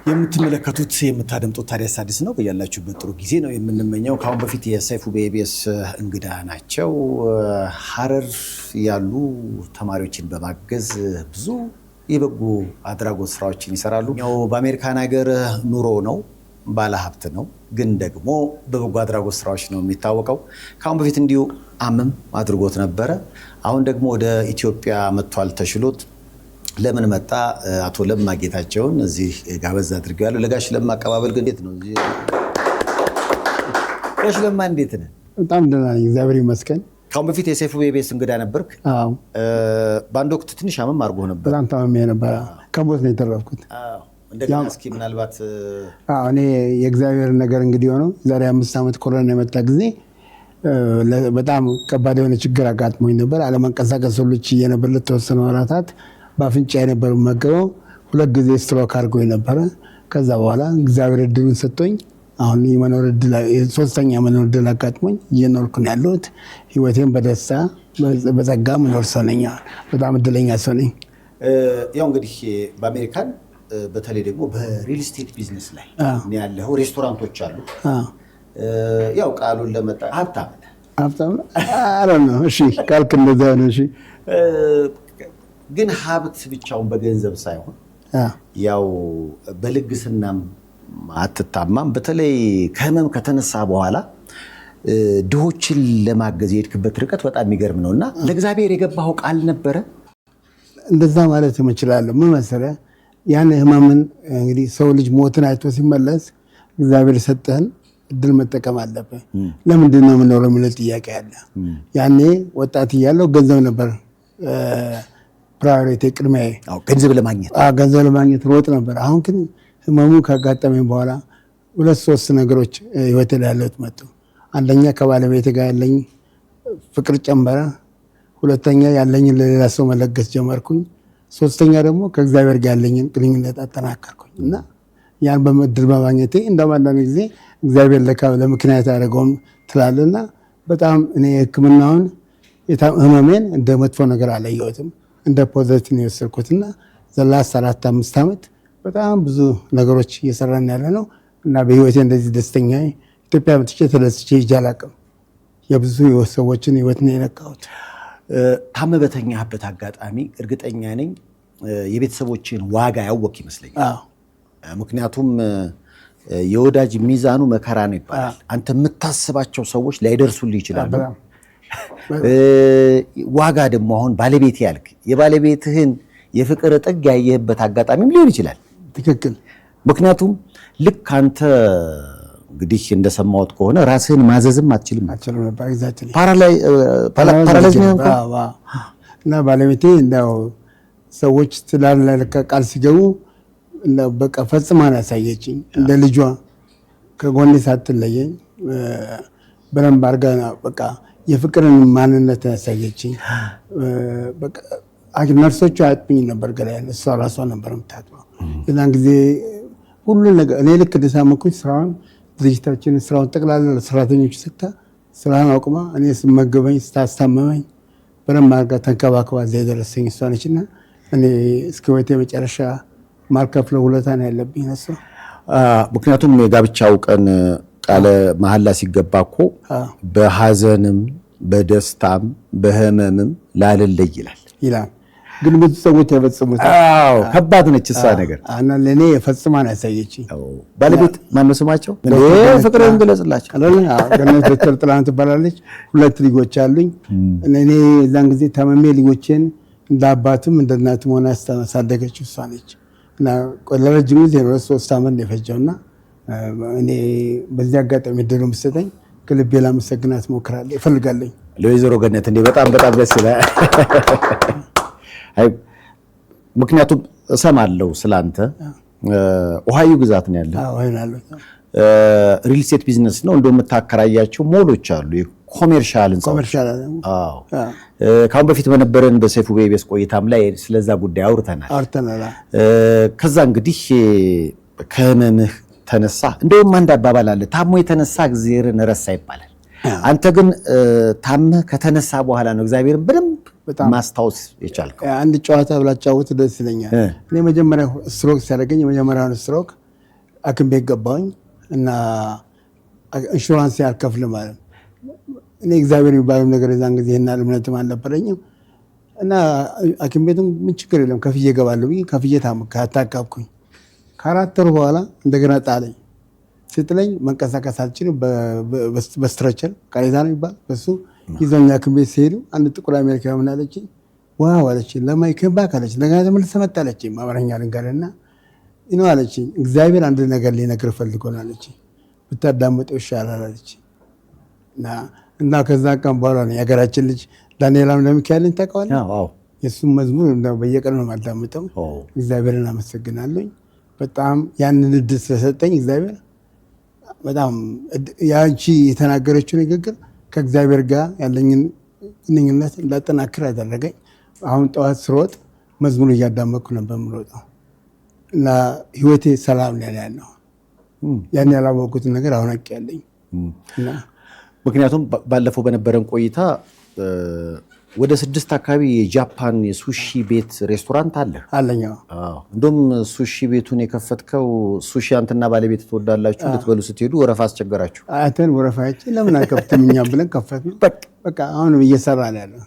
የምትመለከቱት የምታደምጡት ታዲያስ አዲስ ነው። በያላችሁበት ጥሩ ጊዜ ነው የምንመኘው። ካሁን በፊት የሰይፉ በኢቢኤስ እንግዳ ናቸው። ሐረር ያሉ ተማሪዎችን በማገዝ ብዙ የበጎ አድራጎት ስራዎችን ይሰራሉ። ያው በአሜሪካን ሀገር ኑሮ ነው፣ ባለሀብት ነው፣ ግን ደግሞ በበጎ አድራጎት ስራዎች ነው የሚታወቀው። ካሁን በፊት እንዲሁ አመም አድርጎት ነበረ። አሁን ደግሞ ወደ ኢትዮጵያ መጥቷል ተሽሎት። ለምን መጣ? አቶ ለማ ጌታቸውን እዚህ ጋበዝ አድርገዋል። ለጋሽ ለማ አቀባበል ግን እንዴት ነው? ጋሽ ለማ እንዴት ነህ? በጣም ደህና ነኝ፣ እግዚአብሔር ይመስገን። ካሁን በፊት የሰይፉ በኢቢኤስ እንግዳ ነበርክ? አዎ። በአንድ ወቅት ትንሽ አመም አድርጎ ነበር። በጣም ታመሜ ነበር። ከሞት ነው የተረፍኩት። እንደገና እስኪ ምናልባት እኔ የእግዚአብሔር ነገር እንግዲህ ሆነው ዛሬ 5 ዓመት ኮሮና የመጣ ጊዜ በጣም ከባድ የሆነ ችግር አጋጥሞኝ ነበር። አለመንቀሳቀስ ሁሉ ችዬ ነበር ለተወሰኑ ወራታት። በአፍንጫ የነበረው መገበው 2 ጊዜ ስትሮክ አድርጎኝ ነበረ። ከዛ በኋላ እግዚአብሔር እድሉን ሰጥቶኝ አሁን የመኖር እድል 3ኛ መኖር እድል አጋጥሞኝ እየኖርኩ ነው ያለሁት። ህይወቴን በደስታ በጸጋ መኖር ሰው ነኝ። በጣም እድለኛ ሰው ነኝ። ያው እንግዲህ በአሜሪካን በተለይ ደግሞ በሪል ስቴት ቢዝነስ ላይ ነው ያለው። ሬስቶራንቶች አሉ። ያው ቃሉን ለመጣ ሀብታም ነው። እሺ ካልክ እንደዛ ነው። እሺ ግን ሀብት ብቻውን በገንዘብ ሳይሆን ያው በልግስናም አትታማም። በተለይ ከህመም ከተነሳ በኋላ ድሆችን ለማገዝ የሄድክበት ርቀት በጣም የሚገርም ነውና ለእግዚአብሔር የገባው ቃል ነበረ። እንደዛ ማለት እችላለሁ። ምን መሰለህ፣ ያን ህመምን እንግዲህ ሰው ልጅ ሞትን አይቶ ሲመለስ እግዚአብሔር የሰጠህን እድል መጠቀም አለብህ። ለምንድን ነው የምኖረው የሚለው ጥያቄ አለ። ያኔ ወጣት እያለሁ ገንዘብ ነበር ፕራዮሪቲ ቅድሚያ፣ ገንዘብ ለማግኘት ሮጥ ነበር። አሁን ግን ህመሙ ካጋጠመኝ በኋላ 2-3 ነገሮች ህይወቴ ላይ ያለውት መጡ። አንደኛ ከባለቤቴ ጋር ያለኝ ፍቅር ጨመረ። ሁለተኛ ያለኝን ለሌላ ሰው መለገስ ጀመርኩኝ። ሶስተኛ ደግሞ ከእግዚአብሔር ጋር ያለኝን ግንኙነት አጠናከርኩኝ እና ያን በምድር በማግኘቴ እንደማንዳንድ ጊዜ እግዚአብሔር ለምክንያት ያደረገውን ትላለና በጣም እኔ ህክምናውን ህመሜን እንደ መጥፎ ነገር አላየሁትም፣ እንደ ፖዘቲቭ ነው የወሰድኩትና ዘላስ 4-5 ዓመት በጣም ብዙ ነገሮች እየሰራን ያለ ነው እና በህይወቴ እንደዚህ ደስተኛ ኢትዮጵያ መጥቼ ተደስቼ ሄጄ አላውቅም። የብዙ ሰዎችን ህይወት ነው የነካሁት። ታመህ በተኛህበት አጋጣሚ እርግጠኛ ነኝ የቤተሰቦችን ዋጋ ያወቅ ይመስለኛል። ምክንያቱም የወዳጅ ሚዛኑ መከራ ነው ይባላል። አንተ የምታስባቸው ሰዎች ላይደርሱልህ ይችላሉ። ዋጋ ደግሞ አሁን ባለቤት ያልክ የባለቤትህን የፍቅር ጥግ ያየህበት አጋጣሚም ሊሆን ይችላል። ትክክል። ምክንያቱም ልክ አንተ እንግዲህ እንደሰማሁት ከሆነ ራስህን ማዘዝም አትችልም ነበር። ፓራላይዝ ነው እና ባለቤቴ እንደው ሰዎች ስላልለቀ ቃል ሲገቡ በቃ ፈጽማን ያሳየችኝ እንደ ልጇ ከጎኔ ሳትለየኝ በደንብ አድርጋ በቃ የፍቅርን ማንነት ያሳየችኝ። በቃ ነርሶቹ አያጥብኝ ነበር ገላዬን፣ እሷ ራሷ ነበር የምታጥበው። የዛን ጊዜ ሁሉ ነገር እኔ ልክ እንደሳመኩኝ ስራውን ድርጅታችን ስራውን ጠቅላላ ለሰራተኞች ሰጥታ ስራን አውቅማ እኔ ስመገበኝ ስታስታመመኝ በደንብ አድርጋ ተንከባክባ እዚያ የደረሰኝ እሷ ነችና እኔ እስከ ህይወቴ መጨረሻ ማልከፍለው ውለታ ነው ያለብኝ እሷ። ምክንያቱም የጋብቻው ቀን ቃለ መሐላ ሲገባ እኮ በሐዘንም በደስታም በህመምም ላልለይ ይላል። ግን ብዙ ሰዎች ያፈጽሙት። ከባድ ነች እሷ ነገር። ለእኔ ፈጽማን ያሳየችኝ። ባለቤት ማነው ስማቸው? ፍቅርን ግለጽላቸው። ገነት ዶክተር ጥላሁን ትባላለች። 2 ልጆች አሉኝ። እኔ የዛን ጊዜ ታመሜ ልጆቼን እንደ አባትም እንደ እናትም ሆና ያሳደገችው እሷ ነች እና ለረጅም ጊዜ 3 ዓመት ነው የፈጀውና እኔ በዚህ አጋጣሚ እድሉ የምትሰጠኝ ከልቤ ላመሰግናት እፈልጋለሁ። ለወይዘሮ ገነት እንዴ በጣም ደስ ይላል። ምክንያቱም እሰማለሁ ስላንተ ኦሃዮ ግዛት ነው ያለው። ሪል ስቴት ቢዝነስ ነው እንደው የምታከራያቸው ሞሎች አሉ፣ ኮሜርሻል ህንጻዎች። ካሁን በፊት በነበረን በሰይፉ በኢቢኤስ ቆይታም ላይ ስለዛ ጉዳይ አውርተናል። ከዛ እንግዲህ ከህመምህ ተነሳ እንደውም አንድ አባባል አለ፣ ታሞ የተነሳ እግዚአብሔርን ረሳ ይባላል። አንተ ግን ታመህ ከተነሳ በኋላ ነው እግዚአብሔርን በደንብ ማስታወስ የቻልከው። አንድ ጨዋታ ብላጫውት ደስ ይለኛል። እኔ መጀመሪያ ስትሮክ ሲያደርገኝ የመጀመሪያውን ስትሮክ ሐኪም ቤት ገባሁኝ እና ኢንሹራንስ አልከፍልም ማለት እኔ እግዚአብሔር የሚባለው ነገር የዛን ጊዜ እና እምነትም አልነበረኝም እና ሐኪም ቤቱም ምን ችግር የለም ከፍዬ እገባለሁ ብዬ ከፍዬ ታካብኩኝ። ከ4 ወር በኋላ እንደገና ጣለኝ። ስትለኝ መንቀሳቀስ አልችልም። በስትረቸር ቃሬዛ ነው የሚባል በሱ ይዘውኝ ሐኪም ቤት ሲሄዱ አንድ ጥቁር አሜሪካዊ ምን አለችኝ፣ ዋው አለችኝ፣ ለማይክም ባክ አለችኝ። እንደገና ተመልሰህ መጣ አለችኝ። አማርኛ ልንገርና ይኖ አለችኝ፣ እግዚአብሔር አንድ ነገር ሊነግርህ ፈልጎ ነው አለችኝ፣ ብታዳምጠው ይሻላል አለችኝ። እና ከዛ ቀን በኋላ ነው የሀገራችን ልጅ ዳንኤል አምደ ሚካኤልን ታውቀዋለህ? የእሱም መዝሙር በየቀኑ ነው የማዳምጠው። እግዚአብሔርን አመሰግናለኝ በጣም ያንን እድል ስለሰጠኝ እግዚአብሔር በጣም ያንቺ የተናገረችው ንግግር ከእግዚአብሔር ጋር ያለኝን ግንኙነት እንዳጠናክር ያደረገኝ። አሁን ጠዋት ስሮጥ መዝሙር እያዳመጥኩ ነበር የምሮጠው እና ህይወቴ ሰላም ላይ ያለው ያን ያላወቁትን ነገር አሁን አውቄያለኝ። ምክንያቱም ባለፈው በነበረን ቆይታ ወደ 6 አካባቢ የጃፓን የሱሺ ቤት ሬስቶራንት አለ አለኝ። እንደውም ሱሺ ቤቱን የከፈትከው ሱሺ አንተና ባለቤት ትወዳላችሁ ልትበሉ ስትሄዱ ወረፋ አስቸገራችሁ። አተን ወረፋች ለምን አንከፍትም እኛም ብለን ከፈትን። በቃ አሁን እየሰራ ነው ያለው።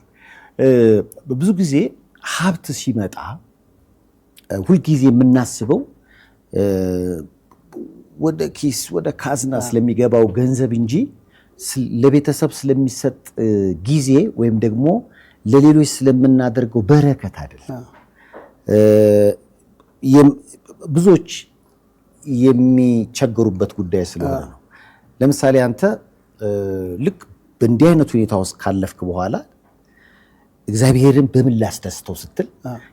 ብዙ ጊዜ ሀብት ሲመጣ ሁልጊዜ የምናስበው ወደ ኪስ ወደ ካዝና ስለሚገባው ገንዘብ እንጂ ለቤተሰብ ስለሚሰጥ ጊዜ ወይም ደግሞ ለሌሎች ስለምናደርገው በረከት አይደለም። ብዙዎች የሚቸገሩበት ጉዳይ ስለሆነ ነው። ለምሳሌ አንተ ልክ በእንዲህ አይነት ሁኔታ ውስጥ ካለፍክ በኋላ እግዚአብሔርን በምን ላስደስተው ስትል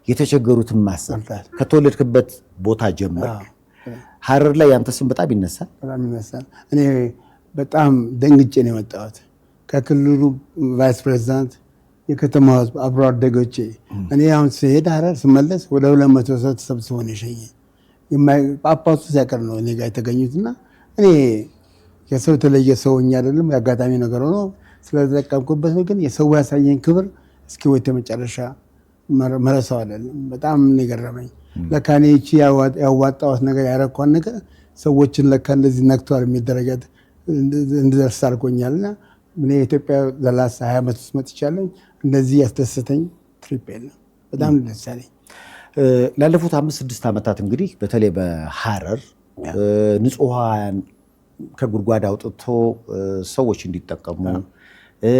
የተቸገሩትን ማሰብ ከተወለድክበት ቦታ ጀምር። ሀረር ላይ ያንተ ስም በጣም ይነሳል። እኔ በጣም ደንግጬ ነው የመጣሁት። ከክልሉ ቫይስ ፕሬዚዳንት፣ የከተማ ህዝብ፣ አብሮ አደጎቼ እኔ አሁን ስሄድ ሀረር ስመለስ ወደ 200 ሰው ተሰብስቦ ነው የሸኘኝ። ጳጳሱ ሲያቀር ነው እኔ ጋር የተገኙትና እኔ የሰው የተለየ ሰውኛ አይደለም። የአጋጣሚ ነገር ሆኖ ስለተጠቀምኩበት ነው። ግን የሰው ያሳየኝ ክብር እስኪ ወይተ መጨረሻ መረሳው አይደለም። በጣም ነው የገረመኝ። ለካ እኔ እቺ ያዋጣሁት ነገር ያረኳን ነገር ሰዎችን ለካ እንደዚህ ነክቷል የሚደረገት እንድደርስ አድርጎኛልና እኔ ኢትዮጵያ ዘላሳ 20 ዓመት ውስጥ መጥቻለሁ። እንደዚህ ያስደሰተኝ ትሪፕ የለም። በጣም ደስ ያለኝ። ላለፉት 5-6 ዓመታት እንግዲህ በተለይ በሀረር ንጹህ ውሃን ከጉድጓድ አውጥቶ ሰዎች እንዲጠቀሙ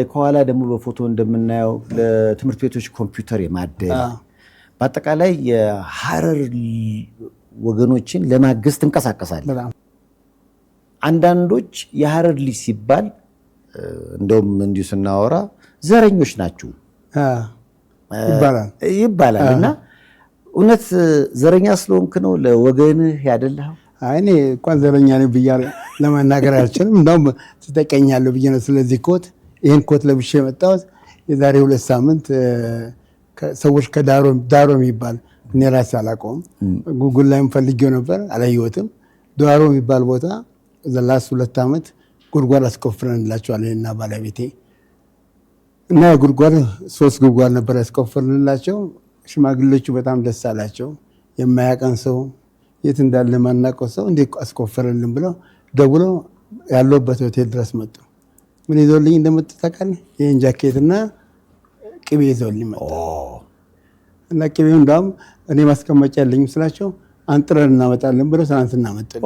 ከኋላ ደግሞ በፎቶ እንደምናየው ለትምህርት ቤቶች ኮምፒውተር የማደል በአጠቃላይ የሀረር ወገኖችን ለማገዝ ትንቀሳቀሳለህ። አንዳንዶች የሀረር ልጅ ሲባል እንደውም እንዲሁ ስናወራ ዘረኞች ናቸው ይባላል እና እውነት ዘረኛ ስለሆንክ ነው ለወገንህ ያደላኸው? እኔ እንኳን ዘረኛ ነኝ ብዬ ለመናገር አልችልም። እንደውም ትጠቀኛለሁ ብዬ ነው ስለዚህ ኮት ይህን ኮት ለብሼ የመጣሁት። የዛሬ 2 ሳምንት ሰዎች ከዳሮ የሚባል እኔ ራሴ አላውቀውም፣ ጉጉል ላይም ፈልጌው ነበር አላየሁትም። ዳሮ የሚባል ቦታ ዘላስ 2 ዓመት ጉድጓድ አስቆፍረንላቸዋል እና ባለቤቴ እና ጉድጓድ 3 ጉድጓድ ነበር ያስቆፍረንላቸው። ሽማግሌዎቹ በጣም ደስ አላቸው። የማያውቀን ሰው የት እንዳለ ማናውቀው ሰው እንዴት አስቆፈረልን ብለው ደውለው ያለውበት ሆቴል ድረስ መጡ። ምን ይዞልኝ እንደመጡ ታውቃለህ? ይሄን ጃኬትና ቅቤ ይዘውልኝ መጡ እና ቅቤው እንዳውም እኔ ማስቀመጫ ያለኝም ስላቸው አንጥረን እናመጣለን ብለው ትናንትና መጡልኝ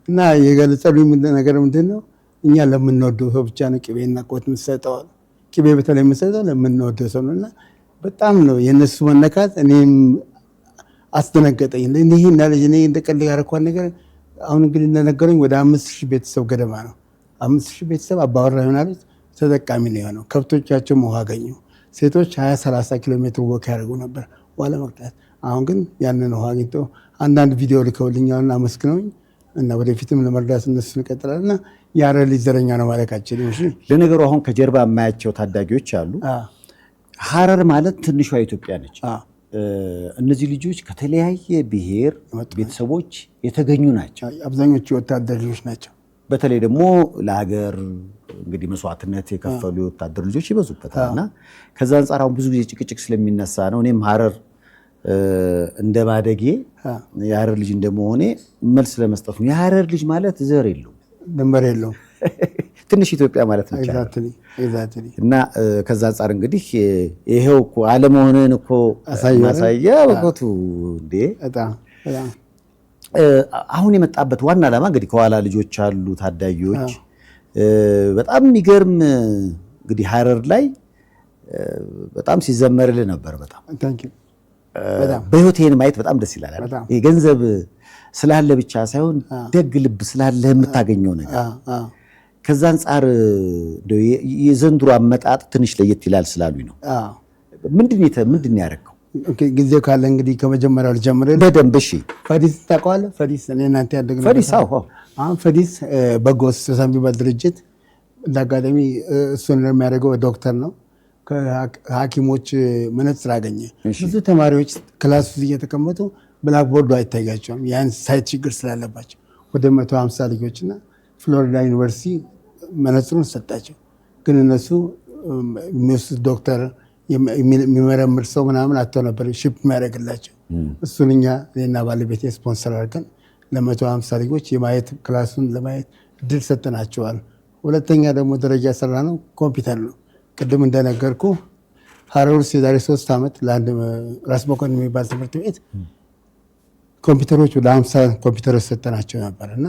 እና የገለጸልኝ ነገር ምንድን ነው? እኛ ለምንወደው ሰው ብቻ ነው ቅቤና ቆት የምትሰጠው። ቅቤ በተለይ የምትሰጠው ለምንወደው ሰው ነው እና በጣም ነው የእነሱ መነካት እኔም አስደነገጠኝ። ይህ እና ልጅ እኔ እንደቀልድ ያደረኳት ነገር አሁን እንግዲህ እንደነገሩኝ ወደ 5000 ቤተሰብ ገደማ ነው። 5000 ቤተሰብ አባወራ ይሆናል ተጠቃሚ ነው የሆነው። ከብቶቻቸው ውሃ አገኙ። ሴቶች 20-30 ኪሎ ሜትር ወክ ያደርጉ ነበር ውሃ ለመቅዳት። አሁን ግን ያንን ውሃ አግኝተው አንዳንድ ቪዲዮ ልከውልኛልና አመስግነውኝ እና ወደፊትም ለመርዳት እነሱ እንቀጥላለን እና የሀረር ልጅ ዘረኛ ነው ማለት አልችልም። ለነገሩ አሁን ከጀርባ የማያቸው ታዳጊዎች አሉ። ሀረር ማለት ትንሿ ኢትዮጵያ ነች። እነዚህ ልጆች ከተለያየ ብሔር ቤተሰቦች የተገኙ ናቸው። አብዛኞቹ ወታደር ልጆች ናቸው። በተለይ ደግሞ ለሀገር እንግዲህ መስዋዕትነት የከፈሉ የወታደር ልጆች ይበዙበታል እና ከዛ አንጻር አሁን ብዙ ጊዜ ጭቅጭቅ ስለሚነሳ ነው። እኔም ሀረር እንደ ማደጌ የሀረር ልጅ እንደመሆኔ መልስ ለመስጠት ነው። የሀረር ልጅ ማለት ዘር የለውም ድንበር የለውም ትንሽ ኢትዮጵያ ማለት ነው እና ከዛ አንጻር እንግዲህ ይሄው እኮ አለመሆንን እኮ ማሳያ በቦቱ እንዴ አሁን የመጣበት ዋና ዓላማ እንግዲህ ከኋላ ልጆች አሉ ታዳጊዎች በጣም የሚገርም እንግዲህ ሀረር ላይ በጣም ሲዘመርልህ ነበር። በጣም በህይወት ይሄን ማየት በጣም ደስ ይላል። ይሄ ገንዘብ ስላለ ብቻ ሳይሆን ደግ ልብ ስላለ የምታገኘው ነገር ከዛ አንጻር የዘንድሮ አመጣጥ ትንሽ ለየት ይላል ስላሉኝ ነው። ምንድን ያደረገው? ጊዜው ካለ እንግዲህ ከመጀመሪያው ልጀምርልህ በደንብ። እሺ ፈዲስ ታውቀዋለህ? ፈዲስ እኔ እናንተ ያደግነው ፈዲስ። አሁን ፈዲስ በጎ ስጦታ የሚባል ድርጅት እንዳጋጣሚ እሱን የሚያደርገው ዶክተር ነው። ከሐኪሞች መነጽር አገኘ። ብዙ ተማሪዎች ክላስ ውስጥ እየተቀመጡ ብላክቦርዱ አይታያቸውም ያን ሳይት ችግር ስላለባቸው ወደ 150 ልጆችና ፍሎሪዳ ዩኒቨርሲቲ መነጽሩን ሰጣቸው። ግን እነሱ የሚወስድ ዶክተር የሚመረምር ሰው ምናምን አጥተው ነበር ሺፕ የሚያደርግላቸው። እሱን እኔና ባለቤቴ ስፖንሰር አድርገን ለ150 ልጆች የማየት ክላሱን ለማየት እድል ሰጥናቸዋል። ሁለተኛ ደግሞ ደረጃ የሰራ ነው ኮምፒውተር ነው። ቅድም እንደነገርኩ ሀረር ውስጥ የዛሬ 3 ዓመት ለአንድ ራስ መኮንን የሚባል ትምህርት ቤት ኮምፒውተሮች ወደ 50 ኮምፒውተሮች ሰጠናቸው ነበር እና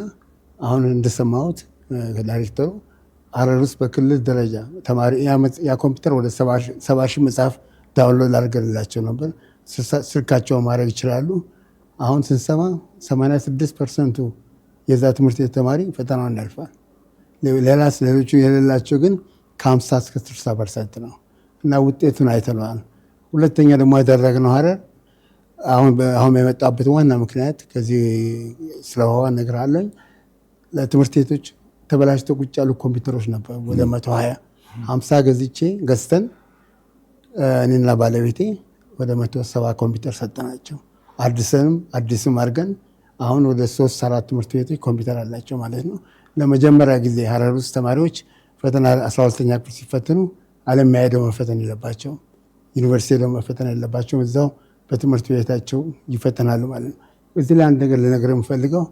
አሁን እንደሰማሁት ዳይሬክተሩ ሀረር ውስጥ በክልል ደረጃ ተማሪ ያ ኮምፒውተር ወደ 70,000 መጽሐፍ ዳውንሎድ አድርገንላቸው ነበር። ስልካቸውን ማድረግ ይችላሉ። አሁን ስንሰማ 86% የዛ ትምህርት ቤት ተማሪ ፈተናውን ያልፋል። ሌሎቹ የሌላቸው ግን ከ50 እስከ 60% ነው እና ውጤቱን አይተነዋል። ሁለተኛ ደግሞ ያደረግነው ሀረር አሁን የመጣበት ዋና ምክንያት ከዚህ ስለሆነ እነግርሃለሁ። ለትምህርት ቤቶች ተበላሽተው ቁጭ ያሉ ኮምፒውተሮች ነበሩ ወደ 150 ገዝተን እኔና ባለቤቴ ወደ 170 ኮምፒውተር ሰጠናቸው። አዲስም አድርገን አሁን ወደ 3-4 ትምህርት ቤቶች ኮምፒውተር አላቸው ማለት ነው። ለመጀመሪያ ጊዜ ሀረር ውስጥ ተማሪዎች ፈተና 12ኛ ክፍል ሲፈተኑ ዓለም ሄደው መፈተን የለባቸው፣ ዩኒቨርሲቲ ሄደው መፈተን የለባቸው፣ እዛው በትምህርት ቤታቸው ይፈተናሉ ማለት ነው። እዚህ ላይ አንድ ነገር ልነግርህ የምፈልገው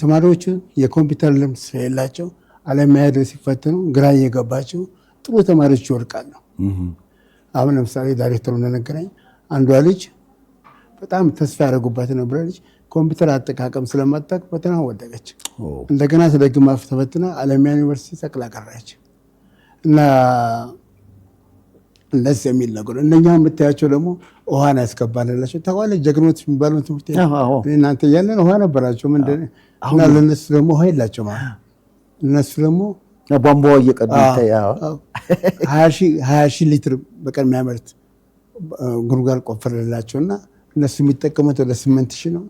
ተማሪዎቹ የኮምፒውተር ልምድ ስለሌላቸው ዓለም ሄደው ሲፈተኑ ግራ እየገባቸው ጥሩ ተማሪዎች ይወድቃሉ። አሁን ለምሳሌ ዳይሬክተሩ እንደነገረኝ አንዷ ልጅ በጣም ተስፋ ያደረጉባት የነበረ ልጅ ኮምፒውተር አጠቃቀም ስለማታውቅ ፈተና ወደቀች። እንደገና ስለግማ ተፈትና አለሚያ ዩኒቨርሲቲ ተቅላ ቀረች እና እንደዚህ የሚል ነገር እነኛ የምታያቸው ደግሞ ውሃን ያስገባንላቸው ተቋለ ጀግኖች የሚባለው ትምህርት እናንተ እያለን ውሃ ነበራቸው ምንድን እና ለእነሱ ደግሞ ውሃ የላቸው ማለት እነሱ ደግሞ ቧንቧ እየቀዱ 20,000 ሊትር በቀን የሚያመርት ጉድጓድ ቆፍረንላቸው እና እነሱ የሚጠቀሙት ወደ 8,000 ነው።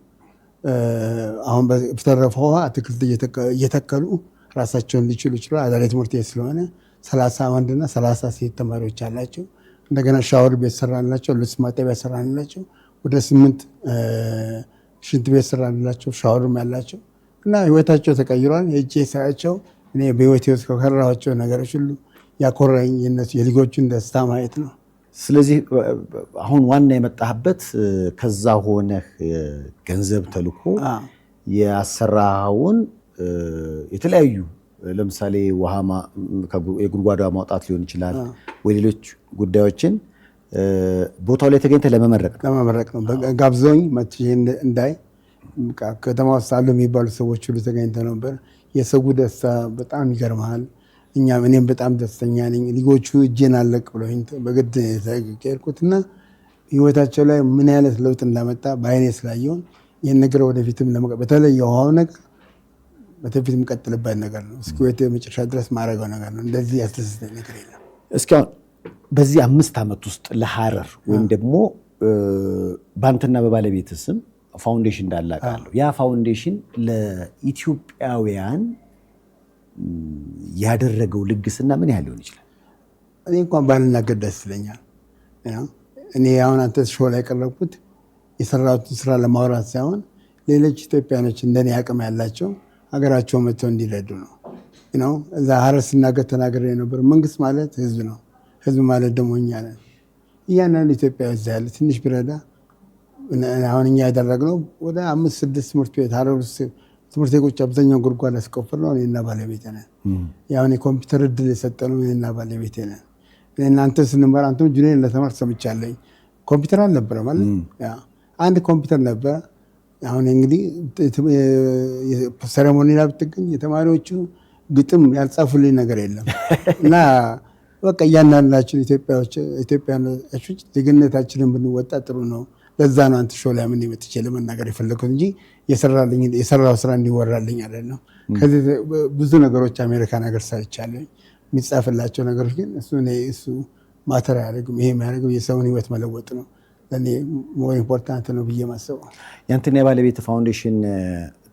አሁን በተረፈው ውሃ አትክልት እየተከሉ ራሳቸውን ሊችሉ ይችላል። አዳሪ ትምህርት ቤት ስለሆነ 30 ወንድና 30 ሴት ተማሪዎች አላቸው። እንደገና ሻወር ቤት ሰራንላቸው፣ ልብስ ማጠቢያ ሰራንላቸው፣ ወደ 8 ሽንት ቤት ሰራንላቸው፣ ሻወርም ያላቸው እና ህይወታቸው ተቀይሯል። ሄጄ ሳያቸው እኔ በህይወቴ ውስጥ ከከራኋቸው ነገሮች ሁሉ ያኮራኝ የነሱ የልጆቹን ደስታ ማየት ነው። ስለዚህ አሁን ዋና የመጣህበት ከዛ ሆነህ ገንዘብ ተልኮ ያሰራውን የተለያዩ ለምሳሌ የጉድጓዷ ማውጣት ሊሆን ይችላል ወይ ሌሎች ጉዳዮችን ቦታው ላይ ተገኝተህ ለመመረቅ ነው። ጋብዘውኝ መጥቼ እንዳይ ከተማ ውስጥ አሉ የሚባሉ ሰዎች ሁሉ ተገኝተው ነበር። የሰው ደስታ በጣም ይገርምሃል። እኔም በጣም ደስተኛ ነኝ። ልጆቹ እጄን አለቅ ብለውኝ በግድ ተቀየርኩትና ህይወታቸው ላይ ምን አይነት ለውጥ እንዳመጣ በአይኔ ስላየውን ይህን ነገር ወደፊትም በተለይ የውሃው ነገር ወደፊት የምቀጥልበት ነገር ነው። እስከ ህይወቴ መጨረሻ ድረስ ማድረገው ነገር ነው። እንደዚህ ያስደስተኝ ነገር የለም። እስኪ አሁን በዚህ 5 ዓመት ውስጥ ለሀረር ወይም ደግሞ በአንተና በባለቤት ስም ፋውንዴሽን እንዳለ አውቃለሁ። ያ ፋውንዴሽን ለኢትዮጵያውያን ያደረገው ልግስና ምን ያህል ሊሆን ይችላል? እኔ እንኳን ባልናገር ደስ ይለኛል። እኔ አሁን አንተ ሾው ላይ ቀረብኩት የሰራሁትን ስራ ለማውራት ሳይሆን ሌሎች ኢትዮጵያኖች እንደኔ አቅም ያላቸው ሀገራቸው መጥተው እንዲረዱ ነው። እዛ ሀረር ስናገር ተናግሬ ነበር። መንግስት ማለት ህዝብ ነው። ህዝብ ማለት ደግሞ እኛ ነን። እያንዳንዱ ኢትዮጵያ እዛ ያለ ትንሽ ቢረዳ አሁን እኛ ያደረግነው ወደ 5-6 ትምህርት ቤት ሀረር ውስጥ ትምህርት ቤቶች አብዛኛው ጉድጓድ ያስቆፍር ነው እኔና ባለቤቴ ነን። ያሁን የኮምፒውተር እድል የሰጠነው እኔና ባለቤቴ ነን። እናንተ ስንመራ አንተም ጁኒየር እንደተማር ሰምቻለኝ። ኮምፒውተር አልነበረ ማለት አንድ ኮምፒውተር ነበረ። አሁን እንግዲህ ሰረሞኒ ላይ ብትገኝ የተማሪዎቹ ግጥም ያልጻፉልኝ ነገር የለም እና በቃ እያንዳንዳችን ኢትዮጵያኖች ዜግነታችንን ብንወጣ ጥሩ ነው። ለዛ ነው አንተ ሾላ ምን ይመጥቼ ለመናገር የፈለኩት እንጂ የሰራው ስራ እንዲወራልኝ አይደለም። ከዚህ ብዙ ነገሮች አሜሪካን ሀገር ሰርቻለሁ። የሚጻፍላቸው ነገሮች ግን እሱ ማተር አያደርግም። ይሄ የሚያደርገው የሰውን ህይወት መለወጥ ነው። ለእኔ ሞር ኢምፖርታንት ነው ብዬ ማሰበው። ያንተና የባለቤት ፋውንዴሽን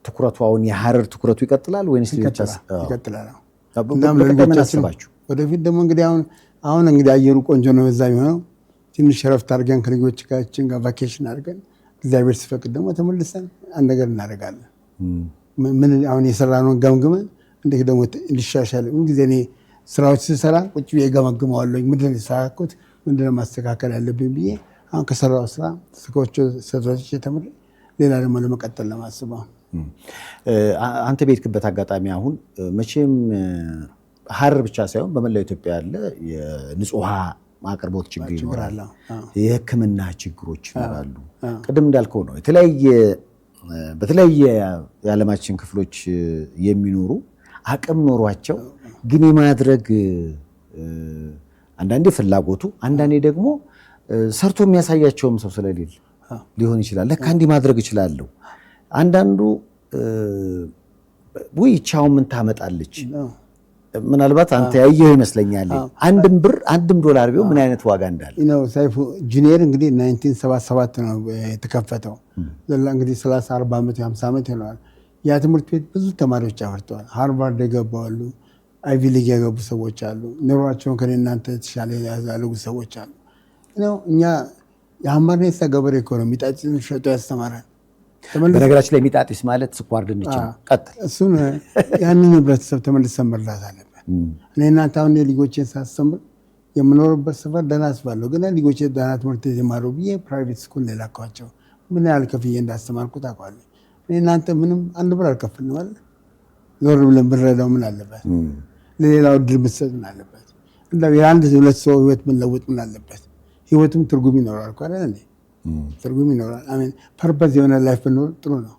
ትኩረቱ አሁን የሀረር ትኩረቱ ይቀጥላል ወይንስ ይቀጥላል? ወደፊት ደግሞ እንግዲህ አሁን እንግዲህ አየሩ ቆንጆ ነው። በዛ የሚሆነው ትንሽ ረፍት አድርገን ከልጆቻችን ጋር ቫኬሽን አድርገን እግዚአብሔር ሲፈቅድ ደግሞ ተመልሰን አንድ ነገር እናደርጋለን። ምን አሁን የሰራነውን ገምግመን እንዴት ደግሞ እንዲሻሻል ጊዜ እኔ ስራዎች ስሰራ ቁጭ ብዬ ገመግመዋለሁ። ምንድን ነው የሰራኩት፣ ምንድን ነው ማስተካከል ያለብኝ ብዬ አሁን ከሰራው ስራ ስህተቶች ተምሬ ሌላ ደግሞ ለመቀጠል ለማስበው። አንተ ቤትክበት አጋጣሚ አሁን መቼም ሀረር ብቻ ሳይሆን በመላው ኢትዮጵያ ያለ የንጹህ ውሃ አቅርቦት ችግር ይኖራል፣ የሕክምና ችግሮች ይኖራሉ። ቅድም እንዳልከው ነው በተለያየ የዓለማችን ክፍሎች የሚኖሩ አቅም ኖሯቸው ግን የማድረግ አንዳንዴ ፍላጎቱ አንዳንዴ ደግሞ ሰርቶ የሚያሳያቸውም ሰው ስለሌለ ሊሆን ይችላል። ለካ እንዲህ ማድረግ እችላለሁ። አንዳንዱ ውይ ቻው ምን ታመጣለች። ምናልባት አንተ ያየው ይመስለኛል አንድም ዶላር ቢሆን ምን አይነት ዋጋ እንዳለ ሰይፉ ጁኒየር እንግዲህ 1977 ነው የተከፈተው። እንግዲህ 30-40 ዓመት 50 ዓመት ይሆናል። ያ ትምህርት ቤት ብዙ ተማሪዎች አፍርተዋል። ሃርቫርድ የገቡ አሉ፣ አይቪ ሊግ የገቡ ሰዎች አሉ፣ ኑሯቸውን ከኔ እናንተ የተሻለ ያዛለጉ ሰዎች አሉ። እኛ የሀመርኔሳ ገበሬ እኮ ነው ሚጣጭን ሸጦ ያስተማራል። በነገራችን ላይ ሚጣጢስ ማለት ስኳር ድንች ነው። ቀጥል። እሱን ያንን ህብረተሰብ ተመልሰን መርዳት አለብን። እኔ እናንተ አሁን ልጆቼን ሳስተምር የምኖርበት ሰፈር ደህና አስባለሁ፣ ግን ልጆቼ ደህና ትምህርት የተማሩ ብዬ ፕራይቬት ስኩል ላኳቸው። ምን ያህል ከፍዬ እንዳስተማርኩ ታውቃለህ። እኔ እናንተ ምንም አንድ ብር አልከፍልም አለ። ዞር ብለን ብንረዳው ምን አለበት? ለሌላው እድል ብትሰጥ ምን አለበት? እንደው የአንድ ሁለት ሰው ህይወት ብንለውጥ ምን አለበት? ህይወቱም ትርጉም ይኖራል እኮ አይደል? ትርጉም ይኖራል። አሜን። ፐርፐዝ የሆነ ላይፍ ብንኖር ጥሩ ነው።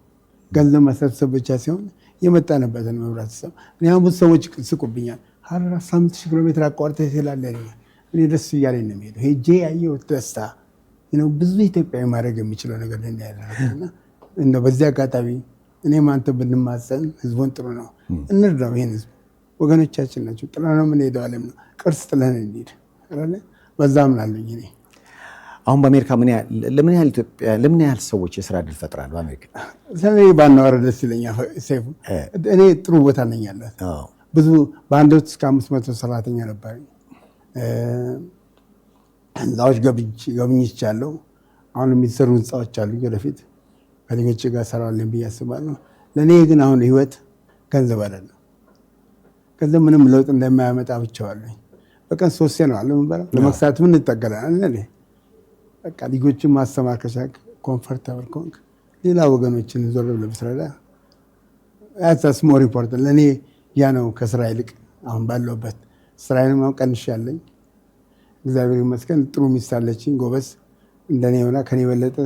ገንዘብ መሰብሰብ ብቻ ሲሆን የመጣንበትን ህብረተሰብ እኔ አሁን ብዙ ሰዎች ስቁብኛል። ሀረር 15,000 ኪሎ ሜትር አቋርጠህ ትሄዳለህ። እኔ ደስ እያለኝ ነው የምሄደው። ሄጄ ያየሁት ደስታ ብዙ ኢትዮጵያዊ ማድረግ የሚችለው ነገር ያደረግና እንደው በዚህ አጋጣሚ እኔም አንተ ብንማፀን ህዝቡን ጥሩ ነው እንርዳው። ይሄን ህዝብ ወገኖቻችን ናቸው። ጥለነው የምንሄደው ዓለም ነው። ቅርስ ጥለን እንሂድ አይደለ? በዛ ምናለኝ እኔ አሁን በአሜሪካ ለምን ያህል ሰዎች የስራ እድል ፈጥራል? በአሜሪካ ስለዚህ ባናወራ ደስ ይለኛል። ሰይፉ እኔ ጥሩ ቦታ ነኝ ያለሁት። ብዙ በአንድ ወቅት እስከ 500 ሰራተኛ ነበር። ህንፃዎች ጎብኝቻለሁ። አሁን የሚሰሩ ህንፃዎች አሉ። ወደፊት ከልጆች ጋር እሰራለሁ ብዬ አስባለሁ። ለእኔ ግን አሁን ህይወት ገንዘብ አይደለም። ገንዘብ ምንም ለውጥ እንደማያመጣ ብቻዋለሁ። በቀን 3 ነው አለ ምንበላው። ለመክሳት ምን እንጠቀላለን? በቃ ልጆችን ማስተማር ከቻልክ ኮምፎርታብል ከሆንክ ሌላ ወገኖችን ዞር ብለህ ብትረዳ ያሳስ ሞር ኢምፖርታንት ለእኔ ያ ነው። ከስራ ይልቅ አሁን ባለሁበት ስራዬንም አሁን ቀንሻለሁ። እግዚአብሔር ይመስገን ጥሩ ሚስት አለችኝ፣ ጎበዝ እንደኔ ሆና ከኔ የበለጠ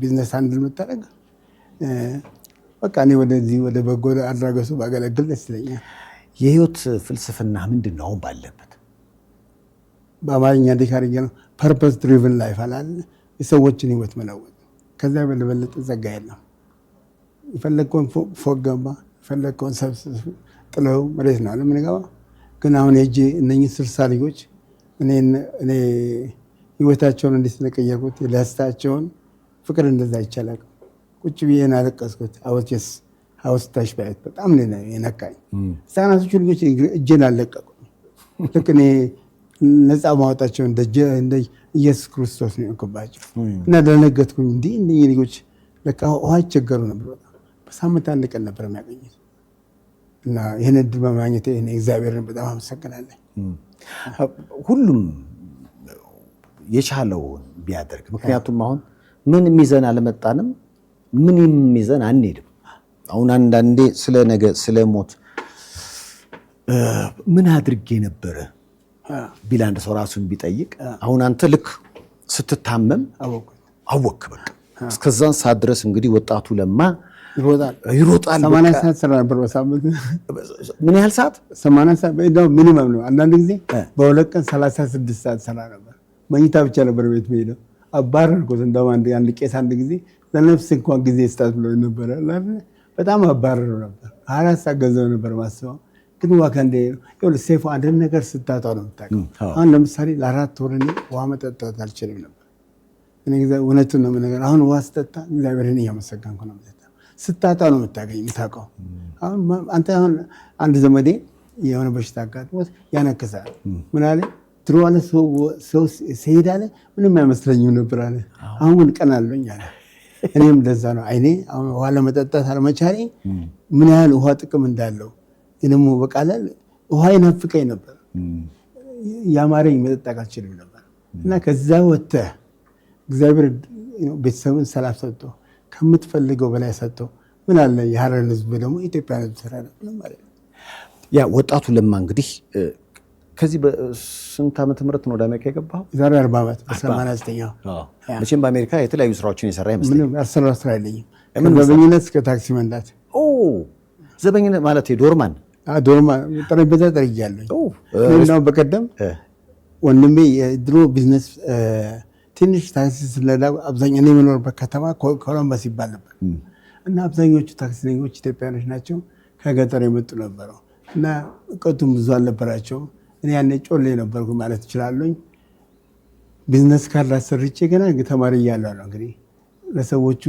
ቢዝነስ ሃንድል የምታደርግ በቃ እኔ ወደ በጎ አድራጎቱ ባገለግል ደስ ይለኛል። የህይወት ፍልስፍና ምንድን ነው? አሁን ባለበት በአማርኛ ዲካርኛ ነው ፐርፐስ ድሪቭን ላይፍ አላለ። የሰዎችን ህይወት መለወጥ ከዛ በለበለጠ ጸጋ የለም። የፈለግከውን ፎቅ ገንባ፣ የፈለግከውን ሰብስብ፣ ጥለው መሬት ነው አለ ምንገባ። ግን አሁን ሄጄ እነኝህ 60 ልጆች እኔ ህይወታቸውን እንዴት እንደቀየርኩት ደስታቸውን ፍቅር እንደዛ ይቻላል። ቁጭ ብዬ አለቀስኩት። አውስታሽ ባይት በጣም የነካኝ ህፃናቶቹ ልጆች እጄን አለቀቁ። ልክ እኔ ነፃ ማወጣቸው እንደ ኢየሱስ ክርስቶስ ነው የሆንኩባቸው እና ደነገጥኩኝ። እንዲህ ልጆች ለካ ውሃ ይቸገሩ ነበር። በሳምንት አንድ ቀን ነበር የሚያገኙት እና ይህን እድል በማግኘት እግዚአብሔርን በጣም አመሰግናለሁ። ሁሉም የቻለውን ቢያደርግ። ምክንያቱም አሁን ምን የሚዘን አልመጣንም፣ ምን የሚዘን አንሄድም። አሁን አንዳንዴ ስለ ነገ ስለ ሞት ምን አድርጌ ነበረ ቢል አንድ ሰው ራሱን ቢጠይቅ፣ አሁን አንተ ልክ ስትታመም አወክ በቃ እስከዛን ሰዓት ድረስ እንግዲህ ወጣቱ ለማ ይሮጣል። 80 ሰዓት ስራ ነበር በሳምንት። ምን ያህል ሰዓት? 80 ሰዓት ሚኒመም ነው። አንዳንድ ጊዜ በሁለት ቀን 36 ሰዓት ስራ ነበር። መኝታ ብቻ ነበር ቤት የምሄደው። አባረርኩት። እንደውም አንድ ቄስ አንድ ጊዜ ለነፍስ እንኳን ጊዜ ስጣት ብሎ ነበረ። በጣም አባረረው ነበር። 24 ሰዓት ገንዘብ ነበር ማስበው። ግን ዋጋ እንደ ይኸውልህ ሰይፉ አንድ ነገር ስታጣው ነው የምታውቀው። አሁን ለምሳሌ ለ4 ወር እኔ ውሃ መጠጣት አልችልም ነበር። እኔ እውነቱን ነው የምነግርህ። አሁን ውሃ ስጠጣ እግዚአብሔርን እያመሰገንኩ ነው የምጠጣው። ስታጣ ነው የምታገኝ የምታውቀው። አንተ አሁን አንድ ዘመዴ የሆነ በሽታ አጋጥሞት ያነክሳል። ምን አለ ድሮ አለ ሰው ሲሄድ አለ ምንም አይመስለኝም ነበር አለ። አሁን ግን ቀን አለኝ አለ። እኔም እንደዛ ነው። አይኔ አሁን ውሃ ለመጠጣት አለመቻሌ ምን ያህል ውሃ ጥቅም እንዳለው ደግሞ በቃለ ውሃ ይናፍቀኝ ነበር። ያማረኝ መጠጣት አልችልም ነበር። እና ከዛ ወጥተህ እግዚአብሔር ቤተሰብን ሰላም ሰጥቶ ከምትፈልገው በላይ ሰጥቶ ምን አለ የሀረርን ህዝብ ደግሞ ኢትዮጵያ ህዝብ ሰራ ነው ማለት ነው። ያ ወጣቱ ለማ እንግዲህ ከዚህ በስንት ዓመተ ምህረት ነው ወደ አሜሪካ የገባው? ዛሬ 40 ዓመት በ89ኛው። መቼም በአሜሪካ የተለያዩ ስራዎችን የሰራ ይመስለኛል። ምንም ያልሰራው ስራ የለኝም። ከዘበኝነት እስከ ታክሲ መንዳት። ዘበኝነት ማለት ዶርማን ዶርማን ጠረጴዛ ጠርጊያለሁ። እንደውም በቀደም ወንድሜ የድሮ ቢዝነስ ትንሽ ታክሲ ስለዳ አብዛኛው እኔ የምኖርበት ከተማ ኮሎምበስ ይባል ነበር እና አብዛኞቹ ታክሲኞች ኢትዮጵያኖች ናቸው። ከገጠር የመጡ ነበሩ እና እውቀቱም ብዙ አልነበራቸው። እኔ ያኔ ጮሌ ነበርኩ ማለት እችላለሁ። ቢዝነስ ካርድ አሰርቼ ገና ተማሪ እያለሁ ነው እንግዲህ ለሰዎቹ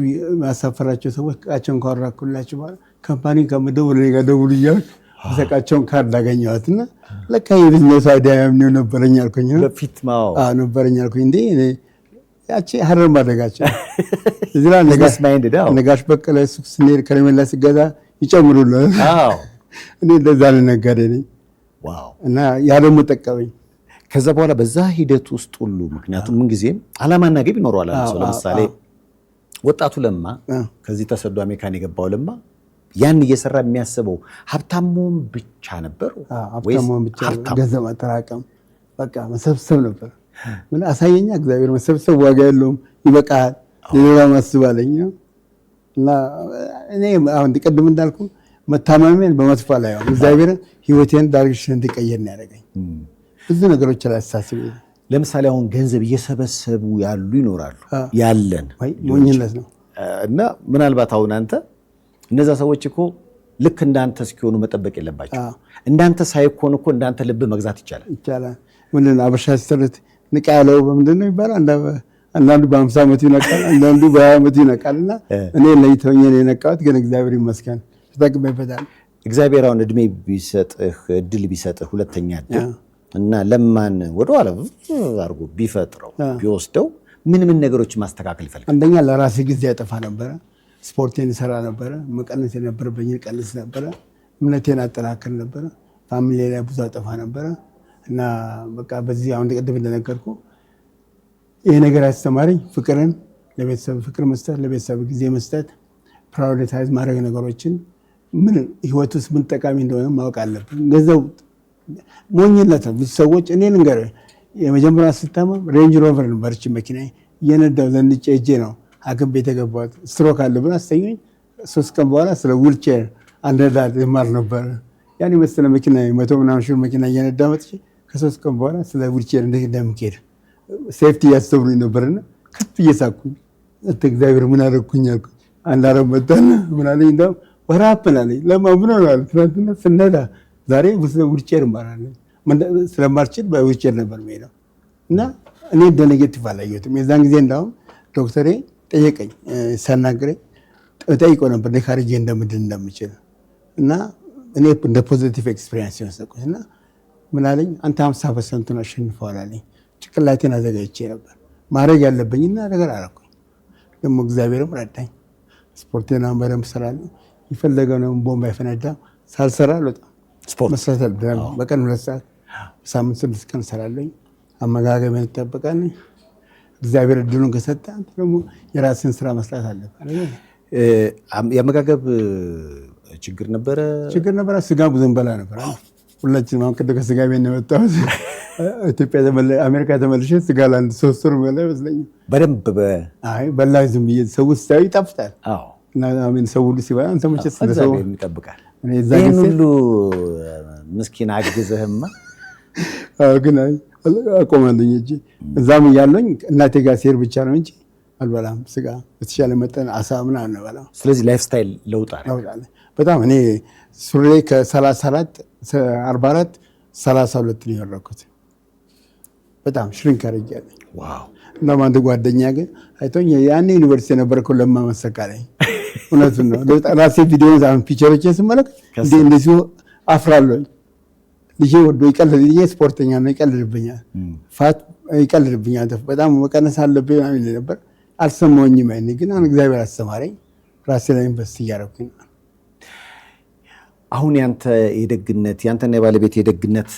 ያሳፈራቸው ሰዎች እቃቸውን ካወራኩላቸው በኋላ ካምፓኒ ከምደውል እኔ ጋር ደውሉ እያልኩ የሰቃቸውን ካርድ አገኘኋት እና ለካ የቢዝነስ አይዲያ ያምኔው ነበረኝ አልኩኝ። በፊት ነበረኝ አልኩኝ። እንዴ ያቺ ሀረር ማደጋቸው እዚህ ላይ ነጋሽ በቀለ ሱቅ ስንሄድ ከረሜላ ስገዛ ይጨምሩልህ። እኔ እንደዛ ነጋዴ ነኝ እና ያ ደግሞ ጠቀመኝ። ከዛ በኋላ በዛ ሂደት ውስጥ ሁሉ ምክንያቱም ምንጊዜም ዓላማና ግብ ይኖረዋል። ሰው ለምሳሌ ወጣቱ ለማ ከዚህ ተሰዶ አሜሪካን የገባው ለማ ያን እየሰራ የሚያስበው ሀብታሙን ብቻ ነበር ወይስ ገንዘብ ማጠራቀም በቃ መሰብሰብ ነበር? ምን አሳየኛ እግዚአብሔር መሰብሰብ ዋጋ የለውም ይበቃል፣ ሌላ ማስባለኝ እና እኔ አሁን ቅድም እንዳልኩ መታመሜን በመጥፎ ላይ ነው እግዚአብሔር ህይወቴን ዳይሬክሽን እንዲቀየር ነው ያደረገኝ። ብዙ ነገሮች ላይ አሳስብ። ለምሳሌ አሁን ገንዘብ እየሰበሰቡ ያሉ ይኖራሉ ያለን ሞኝነት ነው እና ምናልባት አሁን አንተ እነዛ ሰዎች እኮ ልክ እንዳንተ እስኪሆኑ መጠበቅ የለባቸው። እንዳንተ ሳይኮን እኮ እንዳንተ ልብ መግዛት ይቻላል። ምንድን አበሻ ስትርት ንቃ ያለው በምንድን ነው ይባላል? አንዳንዱ በ50 ዓመቱ ይነቃል፣ አንዳንዱ በ20 ዓመቱ ይነቃል። እና እኔ ለይተውኝ ነው የነቃሁት፣ ግን እግዚአብሔር ይመስገን ተጠቅሜበታል። እግዚአብሔር አሁን እድሜ ቢሰጥህ እድል ቢሰጥህ ሁለተኛ እድል እና ለማን ወደኋላ አድርጎ ቢፈጥረው ቢወስደው ምን ነገሮች ማስተካከል ይፈልጋል? አንደኛ ለራሴ ጊዜ ያጠፋ ነበረ። ስፖርቴን ሰራ ነበረ። መቀነስ የነበረብኝን ቀንስ ነበረ። እምነቴን አጠናክር ነበረ። ፋሚሊ ላይ ብዙ አጠፋ ነበረ እና በቃ በዚህ አሁን ቅድም እንደነገርኩ ይሄ ነገር ያስተማረኝ ፍቅርን፣ ለቤተሰብ ፍቅር መስጠት፣ ለቤተሰብ ጊዜ መስጠት፣ ፕራዮሪታይዝ ማድረግ ነገሮችን ምን ህይወት ውስጥ ምን ጠቃሚ እንደሆነ ማወቅ አለብን። ገንዘብ ሞኝነት ነው። ብዙ ሰዎች እኔ ልንገርህ የመጀመሪያ ስታመም ሬንጅ ሮቨር ነበረች መኪና እየነዳሁ ዘንጬ ሄጄ ነው ሐኪም ቤት የገባሁት። ስትሮክ አለ ብሎ አስተኙኝ። 3 ቀን በኋላ ስለ ዊልቼር አነዳድ ይማር ነበር። ያን የመሰለ መኪና 100 ምናምን ሺህ መኪና እየነዳሁ መጥቼ ከ3 ቀን በኋላ ስለ ዊልቼር እንዴት እንደምኬድ ሴፍቲ ያስተምሩኝ ነበርና ከፍ እየሳኩኝ እግዚአብሔር ምን አደረኩኝ አልኩኝ። አንድ አረብ መጣና ምን አለኝ እንደውም ወራፕን አለኝ። ለማ ምን ሆናል? ትናንትና ስነዳ ዛሬ ስለ ዊልቼር እማራለሁ። ስለማልችል በዊልቼር ነበር የምሄደው እና እኔ እንደ ኔጌቲቭ አላየሁትም። የዛን ጊዜ እንዳውም ዶክተሬ ጠየቀኝ። ሳናግረኝ ጠይቀው ነበር ካርጄ እንደምድን እንደምችል እና እኔ እንደ ፖዚቲቭ ኤክስፒሪየንስ የወሰድኩት እና ምን አለኝ አንተ 50% አሸንፈዋል አለኝ። ጭቅላቴን አዘጋጅቼ ነበር ማድረግ ያለብኝና ነገር አደረኩኝ። ደግሞ እግዚአብሔርም ረዳኝ። ስፖርቴን አሁን በደንብ እሰራለሁ። የፈለገውን ቦምብ አይፈነዳም። ሳልሰራ አልወጣም። ስፖርት መስራት በቀን 2 ሰዓት በሳምንት 6 ቀን እሰራለሁ። አመጋገቤን እጠብቃለሁ። እግዚአብሔር እድሉን ከሰጠ አንተ ደግሞ የራስን ስራ መስራት አለብህ። የአመጋገብ ችግር ነበረ? ስጋ ብዙ እንበላ ነበር። ሁላችንም አሁን ቅድም ከስጋ ቤት ነው የመጣሁት። ኢትዮጵያ አሜሪካ ተመልሼ ስጋ ለአንድ 3 ወር በላ ይመስለኛል። በደንብ በላ ዝም ብዬ ሰው ሲያዩ ይጣፍጣል። ሰው ሁሉ ሲበላ አንተ መቼስ ሰው ይጠብቃል። ይህን ሁሉ ምስኪን አግዘህማ ግን አቆማለኝ እንጂ እዛም እያለኝ እናቴ ጋር ሲሄድ ብቻ ነው እንጂ አልበላም ስጋ። በተሻለ መጠን አሳ ምናምን ነው የምበላው። ስለዚህ ላይፍ ስታይል ለውጥ አለ በጣም። እኔ ሱሬ ከ34 44 32 ነው ያደረኩት። በጣም ሽሪንክ አድርጌያለሁ። እና አንድ ጓደኛ ግን አይቶኝ ያኔ ዩኒቨርሲቲ የነበርኩ ለማ መሰካለኝ። እውነቱን ነው። ራሴ ቪዲዮን ዛን ፒክቸሮችን ስመለከት እንደዚህ አፍራለሁ። ልጄ ወዶ ይቀልድ፣ ልጄ ስፖርተኛ ነው ይቀልድብኛል፣ ይቀልድብኛል። በጣም መቀነስ አለብኝ ማለት ነበር። አልሰማሁኝም። አይኔ ግን እግዚአብሔር አስተማረኝ። ራሴ ላይ ኢንቨስት እያደረኩኝ። አሁን ያንተና የባለቤት የደግነት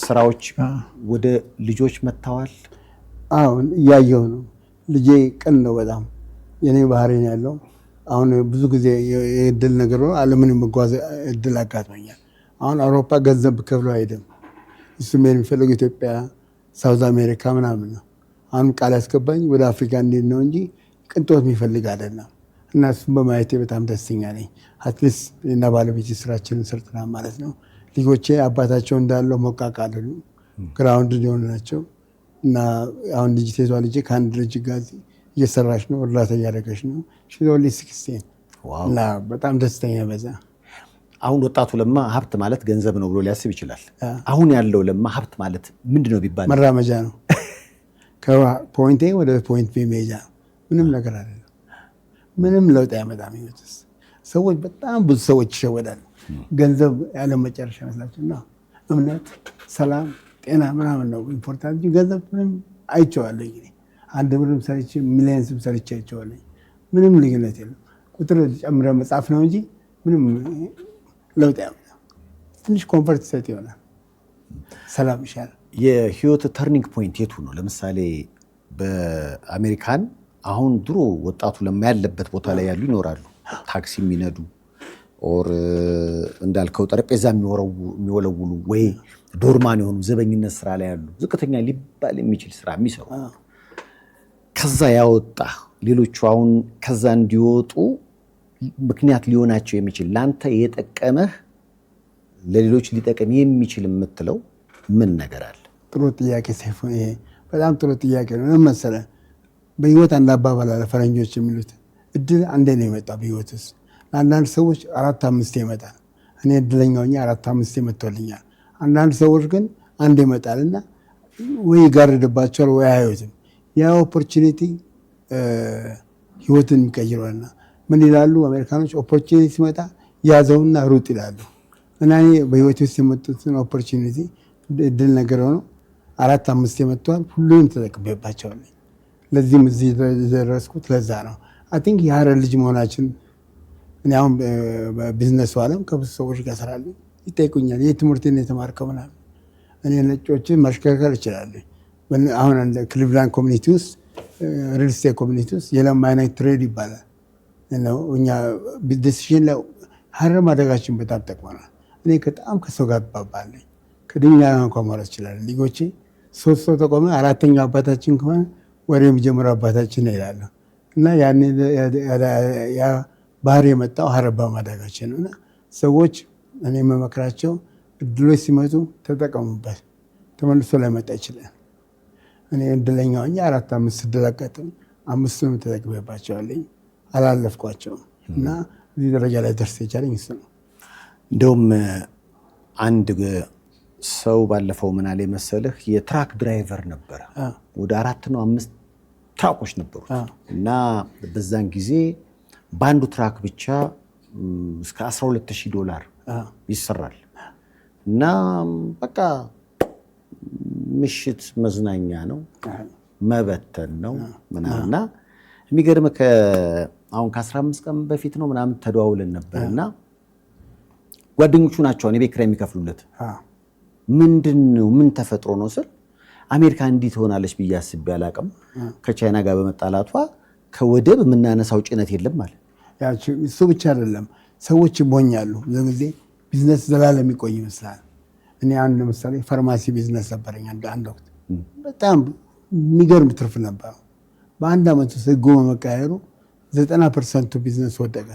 ስራዎች ወደ ልጆች መጥተዋል? አሁን እያየሁ ነው። ልጄ ቅን ነው በጣም የኔ ባህሪ ነው ያለው። አሁን ብዙ ጊዜ የእድል ነገር ነው ዓለምን መጓዝ እድል አጋጥሞኛል። አሁን አውሮፓ ገንዘብ ከፍሎ አይደለም እሱም የሚፈልገው ኢትዮጵያ፣ ሳውዝ አሜሪካ ምናምን ነው። አሁን ቃል ያስገባኝ ወደ አፍሪካ እንዴት ነው እንጂ ቅንጦት የሚፈልግ አይደለም። እና እሱም በማየቴ በጣም ደስተኛ ነኝ። አትሊስት እና ባለቤት ስራችንን ሰርተናል ማለት ነው። ልጆቼ አባታቸው እንዳለው ሞቃቃሉ ግራውንድ ሊሆኑ ናቸው። እና አሁን ልጅቷ ልጄ ከአንድ ልጅ ጋር እየሰራች ነው፣ እርዳታ እያደረገች ነው። ሽዞሊ 16 እና በጣም ደስተኛ በዛ። አሁን ወጣቱ ለማ ሀብት ማለት ገንዘብ ነው ብሎ ሊያስብ ይችላል። አሁን ያለው ለማ ሀብት ማለት ምንድነው ቢባል መራመጃ ነው። ከፖይንት ኤ ወደ ፖይንት ቢ መሄጃ ነው። ምንም ነገር አይደለም። ምንም ለውጥ ያመጣም ህይወት ውስጥ። ሰዎች በጣም ብዙ ሰዎች ይሸወዳሉ። ገንዘብ ያለ መጨረሻ ይመስላቸው እና እምነት፣ ሰላም፣ ጤና ምናምን ነው ኢምፖርታንት እንጂ ገንዘብ ምንም አይቼዋለሁ። እንግዲህ 1 ብርም ሰርቼ ሚሊየንስም ሰርቼ አይቼዋለሁ። ምንም ልዩነት የለም። ቁጥር ጨምረህ መጻፍ ነው እንጂ ምንም ለውጥ ያመጣል። ትንሽ ኮምፈርት ሰጥ ይሆናል። ሰላም ይሻላል። የህይወት ተርኒንግ ፖይንት የቱ ነው? ለምሳሌ በአሜሪካን አሁን ድሮ ወጣቱ ለማ ያለበት ቦታ ላይ ያሉ ይኖራሉ። ታክሲ የሚነዱ ኦር እንዳልከው ጠረጴዛ የሚወለውሉ ወይ ዶርማን የሆኑ ዘበኝነት ስራ ላይ ያሉ ዝቅተኛ ሊባል የሚችል ስራ የሚሰሩ ከዛ ያወጣ ሌሎቹ አሁን ከዛ እንዲወጡ ምክንያት ሊሆናቸው የሚችል ለአንተ የጠቀመህ ለሌሎች ሊጠቀም የሚችል የምትለው ምን ነገር አለ? ጥሩ ጥያቄ ሰይፉ። ይሄ በጣም ጥሩ ጥያቄ ነው። ምን መሰለህ፣ በህይወት አንድ አባባል አለ ፈረንጆች የሚሉት እድል አንዴ ነው የመጣው በህይወት ውስጥ። ለአንዳንድ ሰዎች 4-5 ይመጣል። እኔ እድለኛው 4-5 መጥቶልኛል። አንዳንድ ሰዎች ግን አንድ ይመጣልና ወይ ይጋርድባቸዋል ወይ አያዩትም። ያ ኦፖርቹኒቲ ህይወትን የሚቀይረውና ምን ይላሉ አሜሪካኖች? ኦፖርቹኒቲ ሲመጣ ያዘውና ሩጥ ይላሉ። እና እኔ በህይወት ውስጥ የመጡትን ኦፖርቹኒቲ እድል ነገር ሆኖ 4-5 የመጥተዋል። ሁሉንም ተጠቅሜባቸዋለሁ። ለዚህም እዚህ የደረስኩት ለዛ ነው። አይ ቲንክ የሀረር ልጅ መሆናችን። እኔ አሁን በቢዝነሱ ዓለም ከብዙ ሰዎች ጋር እሰራለሁ። ይጠይቁኛል ይህ ትምህርትን የተማርከው ምናምን። እኔ ነጮችን ማሽከርከር እችላለሁ። አሁን ክሊቭላንድ ኮሚኒቲ ውስጥ ሪል ስቴት ኮሚኒቲ ውስጥ የለማ አይነት ትሬድ ይባላል። እኛ ዲሲሽን ላይ ሀረር ማደጋችን በጣም ጠቅመናል። እኔ በጣም ከሰው ጋር እግባባለሁ። ከድንጋይ እንኳን ማለት ይችላል። ልጆቼ 3 ሰው ተቆመ 4ኛው አባታችን ከሆነ ወሬ የሚጀምረው አባታችን ይላሉ። እና ያ ባህሪ የመጣው ሀረር በማደጋችን ነው። እና ሰዎች እኔ የምመክራቸው እድሎች ሲመጡ ተጠቀሙበት። ተመልሶ ላይመጣ ይችላል። እኔ እድለኛው 4-5 እድል አጋጠመኝ። 5ቱንም ተጠቅሜባቸዋለሁ። አላለፍኳቸውም። እና እዚህ ደረጃ ላይ ደርስ የቻለኝ እሱ ነው። እንደውም አንድ ሰው ባለፈው ምን አለ መሰለህ፣ የትራክ ድራይቨር ነበረ። ወደ 4 ነው 5 ትራኮች ነበሩት። እና በዛን ጊዜ በአንዱ ትራክ ብቻ እስከ $12,000 ይሰራል። እና በቃ ምሽት መዝናኛ ነው፣ መበተን ነው ምናምንና የሚገርም አሁን ከ15 ቀን በፊት ነው ምናምን ተደዋውለን ነበር። እና ጓደኞቹ ናቸው እኔ ቤት ኪራይ የሚከፍሉለት። ምንድነው ምን ተፈጥሮ ነው ስል አሜሪካ እንዲህ ትሆናለች ብዬ አስቤ አላቅም። ከቻይና ጋር በመጣላቷ ከወደብ የምናነሳው ጭነት የለም ማለት እሱ ብቻ አይደለም። ሰዎች ይሞኛሉ። ብዙ ጊዜ ቢዝነስ ዘላለም የሚቆይ ይመስላል። እኔ አንድ ለምሳሌ ፋርማሲ ቢዝነስ ነበረኝ አንድ ወቅት በጣም የሚገርም ትርፍ ነበረው። በአንድ ዓመት ውስጥ ህጉ በመቀየሩ 90% ቢዝነስ ወደቀ።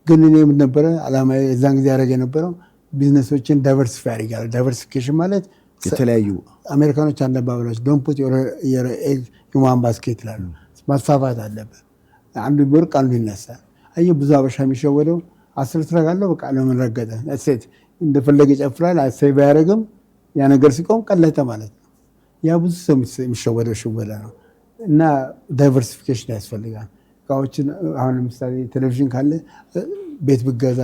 ግን እኔ ምን ነበረ ዓላማ የዛን ጊዜ ያደረገ የነበረው ቢዝነሶችን ዳይቨርሲፋይ ያደርጋል። ዳይቨርሲፊኬሽን ማለት የተለያዩ አሜሪካኖች አንደባበሎች ዶንት ፑት ዮር ኤግ ኢን ዋን ባስኬት ይላሉ። ማስፋፋት አለበት። አንዱ ቢወርቅ አንዱ ይነሳል። አየህ ብዙ አበሻ የሚሸወደው 10 ትረጋለሁ በቃ ለምን ረገጠ ሴት እንደፈለገ ይጨፍራል። ሴቭ አያደርግም። ያ ነገር ሲቆም ቀለጠ ማለት ነው። ያ ብዙ ሰው የሚሸወደው ሽወዳ ነው። እና ዳይቨርሲፊኬሽን ያስፈልጋል። እቃዎችን አሁን ለምሳሌ ቴሌቪዥን ካለ ቤት ብገዛ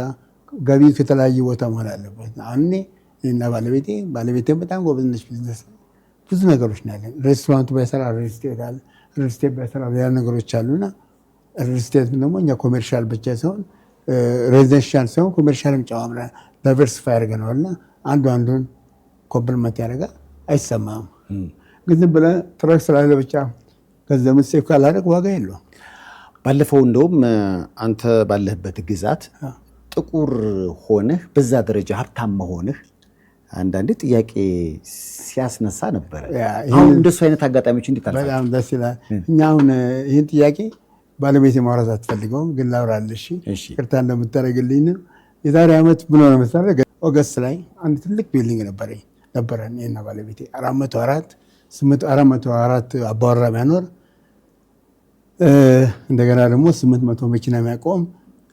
ገቢ ከተለያየ ቦታ መሆን አለበት። አሁን እኔና ባለቤቴም በጣም ጎበዝ ነች። ቢዝነስ ብዙ ነገሮች ነው ያለን። ሬስቶራንቱ ባይሰራ ሪልስቴት አለ፣ ሪልስቴት ባይሰራ ሌላ ነገሮች አሉና ሪልስቴት ደግሞ እኛ ኮሜርሻል ብቻ ሳይሆን ሬዚደንሻል ሳይሆን ኮሜርሻልም ጨማምረን ዳይቨርሲፋይ አድርገነዋል እና አንዱን ኮምፕሊመንት ያደርጋል። አይሰማም። ግን ዝም ብለህ ትረክ ስላለ ብቻ ገንዘብ ሴፍ ካላደረግ ዋጋ የለውም። ባለፈው እንደውም አንተ ባለህበት ግዛት ጥቁር ሆነህ በዛ ደረጃ ሀብታም መሆንህ አንዳንዴ ጥያቄ ሲያስነሳ ነበረ። አሁን እንደሱ አይነት አጋጣሚዎች እንዴት አልፋችሁ? በጣም ደስ ይላል። እኛ አሁን ይህን ጥያቄ ባለቤት ማውራት አትፈልገውም፣ ግን ላውራልሽ ቅርታ እንደምታደርግልኝ ነው። የዛሬ ዓመት ምን ሆነ መሰለህ? ኦገስት ላይ አንድ ትልቅ ቢልዲንግ ነበረን እኔና ባለቤቴ 404 አባወራ የሚያኖር እንደገና ደግሞ 800 መኪና የሚያቆም